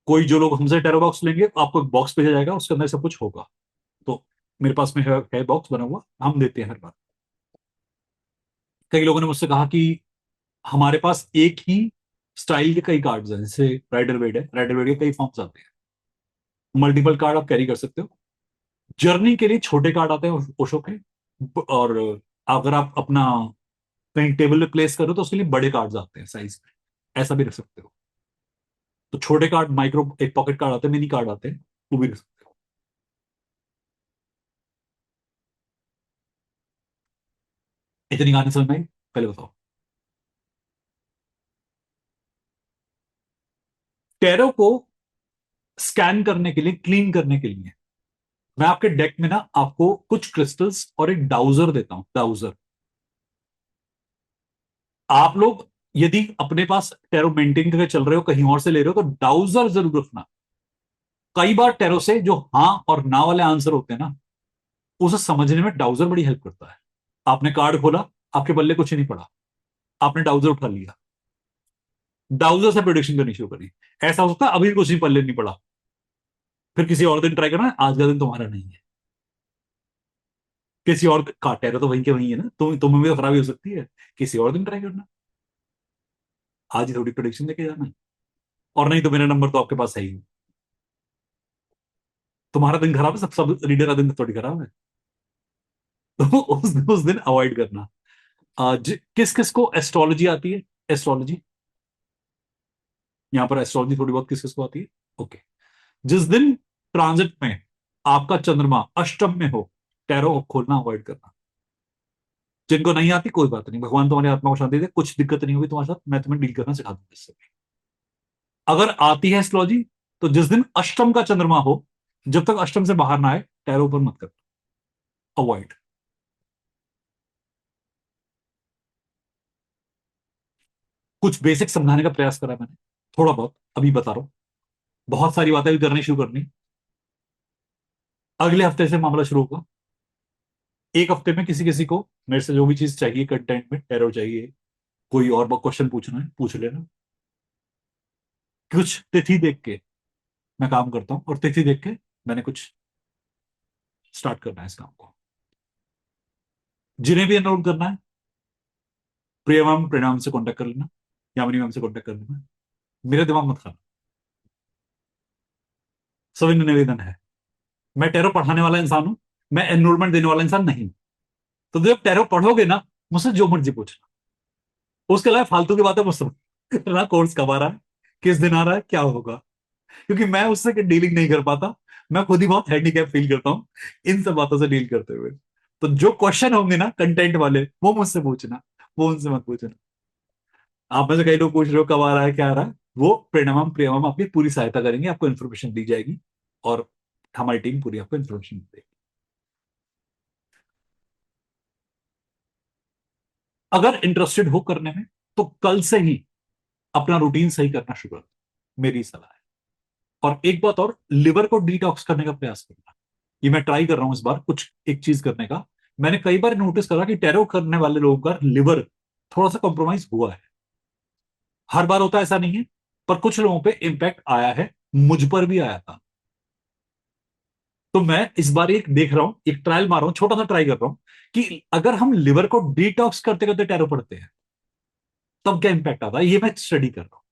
A: कोई जो लोग हमसे टैरो बॉक्स लेंगे, आपको एक बॉक्स भेजा जाएगा, उसके अंदर सब कुछ होगा। तो मेरे पास में है बॉक्स बना हुआ, हम देते हैं हर बार। कई लोगों ने मुझसे कहा कि हमारे पास एक ही स्टाइल के कई कार्ड्स हैं, जैसे राइडर वेड है, राइडर वेड के कई फॉर्म्स आते हैं, मल्टीपल कार्ड आप कैरी कर सकते हो। जर्नी के लिए छोटे कार्ड आते हैं ओशो के। और अगर आप अपना कहीं टेबल पे प्लेस करो तो उसके लिए बड़े कार्ड्स आते हैं साइज में, ऐसा भी रख सकते हो। तो छोटे कार्ड, माइक्रो एक पॉकेट कार्ड आते हैं, मिनी कार्ड आते हैं, वो भी रख सकते हो। इतनी कहानी समझ में आई? पहले बताओ। टैरो को स्कैन करने के लिए, क्लीन करने के लिए, मैं आपके डेक में ना आपको कुछ क्रिस्टल्स और एक डाउजर देता हूं, डाउजर। आप लोग यदि अपने पास टैरो मेंटेन करके चल रहे हो, कहीं और से ले रहे हो, तो डाउजर जरूर रखना। कई बार टैरो से जो हाँ और ना वाले आंसर होते हैं ना, उसे समझने में डाउजर बड़ी हेल्प करता है। आपने कार्ड खोला, आपके बल्ले कुछ नहीं पड़ा, आपने डाउजर उठा लिया, डाउजर से प्रोडिक्शन करनी शुरू करी। ऐसा हो सकता है अभी कुछ नहीं, पल्ले नहीं पड़ा, फिर किसी और दिन ट्राई करना, आज का दिन तुम्हारा नहीं है। किसी और का टैरो तो वहीं के वहीं है ना, तुम्हें भी तो खराबी हो सकती है। किसी और दिन ट्राई करना, आज ही थोड़ी प्रोडिक्शन लेके जाना है। और नहीं तो मेरा नंबर तो आपके पास है ही। तुम्हारा दिन खराब है, सब सब रीडर का दिन थोड़ी खराब है। तो उस दिन अवॉइड करना। आज किस किस को एस्ट्रोलॉजी आती है? एस्ट्रोलॉजी, यहां पर एस्ट्रोलॉजी थोड़ी बहुत किस किस को आती है? ओके। जिस दिन ट्रांजिट में आपका चंद्रमा अष्टम में हो, टैरो खोलना अवॉइड करना। जिनको नहीं आती कोई बात नहीं, भगवान तुम्हारी आत्मा को शांति दे, कुछ दिक्कत नहीं होगी तुम्हारे साथ, मैं तुम्हें डील करना सिखा दूंगा इससे। अगर आती है एस्ट्रोलॉजी, तो जिस दिन अष्टम का चंद्रमा हो, जब तक अष्टम से बाहर ना आए, टैरो पर मत कर, अवॉइड। कुछ बेसिक समझाने का प्रयास करा मैंने, थोड़ा बहुत अभी बता रहा हूं। बहुत सारी बातें भी करनी शुरू करनी। अगले हफ्ते से मामला शुरू होगा। एक हफ्ते में किसी किसी को मेरे से जो भी चीज चाहिए, कंटेंट में टैरो चाहिए, कोई और क्वेश्चन पूछना है पूछ लेना। कुछ तिथि देख के मैं काम करता हूँ, और तिथि देख के मैंने कुछ स्टार्ट करना है इस काम को। जिन्हें भी एनरोल करना है, प्रिया मैम प्रियम से कांटेक्ट कर लेना, यामिनी मैम से कांटेक्ट कर लेना। मेरा दिमाग मत खाना। सभी निवेदन है, मैं टैरो पढ़ाने वाला इंसान हूं, मैं एनरोलमेंट देने वाला इंसान नहीं। तो जब टैरो पढ़ोगे ना, मुझसे जो मर्जी पूछना। उसके अलावा फालतू की बातें मुझसे ना, कोर्स कब आ रहा है, किस दिन आ रहा है, क्या होगा, क्योंकि मैं उससे डीलिंग नहीं कर पाता। मैं खुद ही बहुत हैंडीकैप फील करता हूँ इन सब बातों से डील करते हुए। तो जो क्वेश्चन होंगे ना कंटेंट वाले, वो मुझसे पूछना, वो उनसे मत पूछना। आप में से कई लोग पूछ रहे हो कब आ रहा है, क्या आ रहा है, वो प्रणमम प्रियमम आपकी पूरी सहायता करेंगे, आपको इन्फॉर्मेशन दी जाएगी। और हमारी टीम पूरी आपको इन्फॉर्मेशन देगी। अगर इंटरेस्टेड हो करने में, तो कल से ही अपना रूटीन सही करना शुरू कर, मेरी सलाह है। और एक बात और, लिवर को डिटॉक्स करने का प्रयास करना। ये मैं ट्राई कर रहा हूं इस बार कुछ एक चीज करने का। मैंने कई बार नोटिस करा कि टैरो करने वाले लोगों का लिवर थोड़ा सा कॉम्प्रोमाइज हुआ है। हर बार होता ऐसा नहीं है, पर कुछ लोगों पे इंपैक्ट आया है, मुझ पर भी आया था। तो मैं इस बार एक देख रहा हूं, एक ट्रायल मार रहा हूं, छोटा सा ट्राई कर रहा हूं कि अगर हम लिवर को डिटॉक्स करते करते टैरो पढ़ते हैं तब क्या इंपैक्ट आता है। ये मैं स्टडी कर रहा हूं।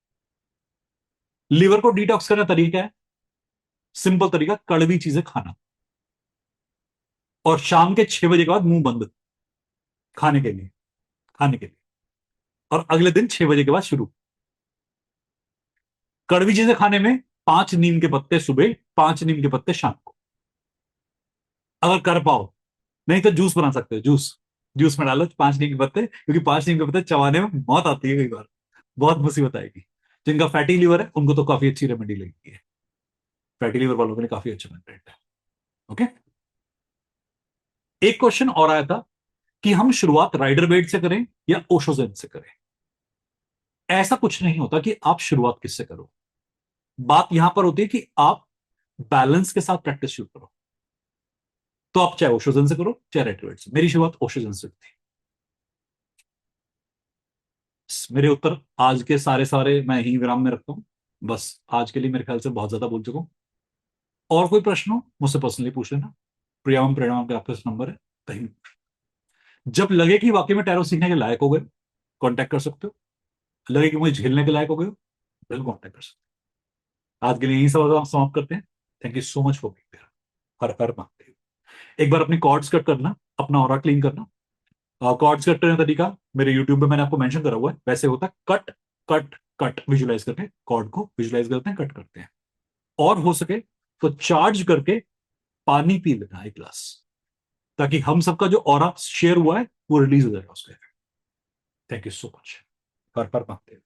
A: लिवर को डिटॉक्स करने का तरीका है, सिंपल तरीका, कड़वी चीजें खाना, और शाम के 6 बजे के बाद मुंह बंद, खाने के लिए, खाने के लिए, और अगले दिन 6 बजे के बाद शुरू। कड़वी चीजें खाने में 5 नीम के पत्ते सुबह, 5 नीम के पत्ते शाम को, अगर कर पाओ। नहीं तो जूस बना सकते हो, जूस, जूस में डालो 5 नीम के पत्ते, क्योंकि 5 नीम के पत्ते चबाने में मौत आती है कई बार, बहुत मुसीबत आएगी। जिनका फैटी लीवर है उनको तो काफी अच्छी रेमेडी लगती है, फैटी लीवर वालों के लिए काफी अच्छा कंटेंट है। ओके। एक क्वेश्चन और आया था कि हम शुरुआत राइडर बेड से करें या ओशोजेन से करें। ऐसा कुछ नहीं होता कि आप शुरुआत किससे करो, बात यहां पर होती है कि आप बैलेंस के साथ प्रैक्टिस शुरू करो। तो आप चाहे ओशोजन से करो चाहे राइडर बेड से। मेरी शुरुआत ओशोजन से थी। मेरे उत्तर आज के सारे सारे मैं ही विराम में रखता हूं। बस आज के लिए मेरे ख्याल से बहुत ज्यादा बोल चुका हूं। और कोई प्रश्न हो मुझसे पर्सनली पूछ लेना। प्रियम प्रणव का आपका नंबर है, कहीं जब लगे कि वाकई में टैरो सीखने के लायक हो गए कांटेक्ट कर सकते हो, लगे कि मुझे झेलने के लायक हो गए हो, बिल्कुल कांटेक्ट कर सकते हो। आज के लिए यही सब समाप्त करते हैं। Thank you so much for being there. Har Har Mahadev. एक बार अपनी कॉर्ड्स कट करना, अपना ऑरा क्लीन करना। कॉर्ड्स कट करने का तरीका मेरे यूट्यूब पे मैंने आपको मेंशन करा हुआ है, वैसे होता है कट कट कट, विजुलाइज करके कॉर्ड को विजुलाइज करते हैं, कट करते हैं। और हो सके तो चार्ज करके पानी पी लेना एक गिलास, ताकि हम सबका जो ऑरा शेयर हुआ है वो रिलीज हो जाएगा उसके। Thank you so much. Her Har Mahadev.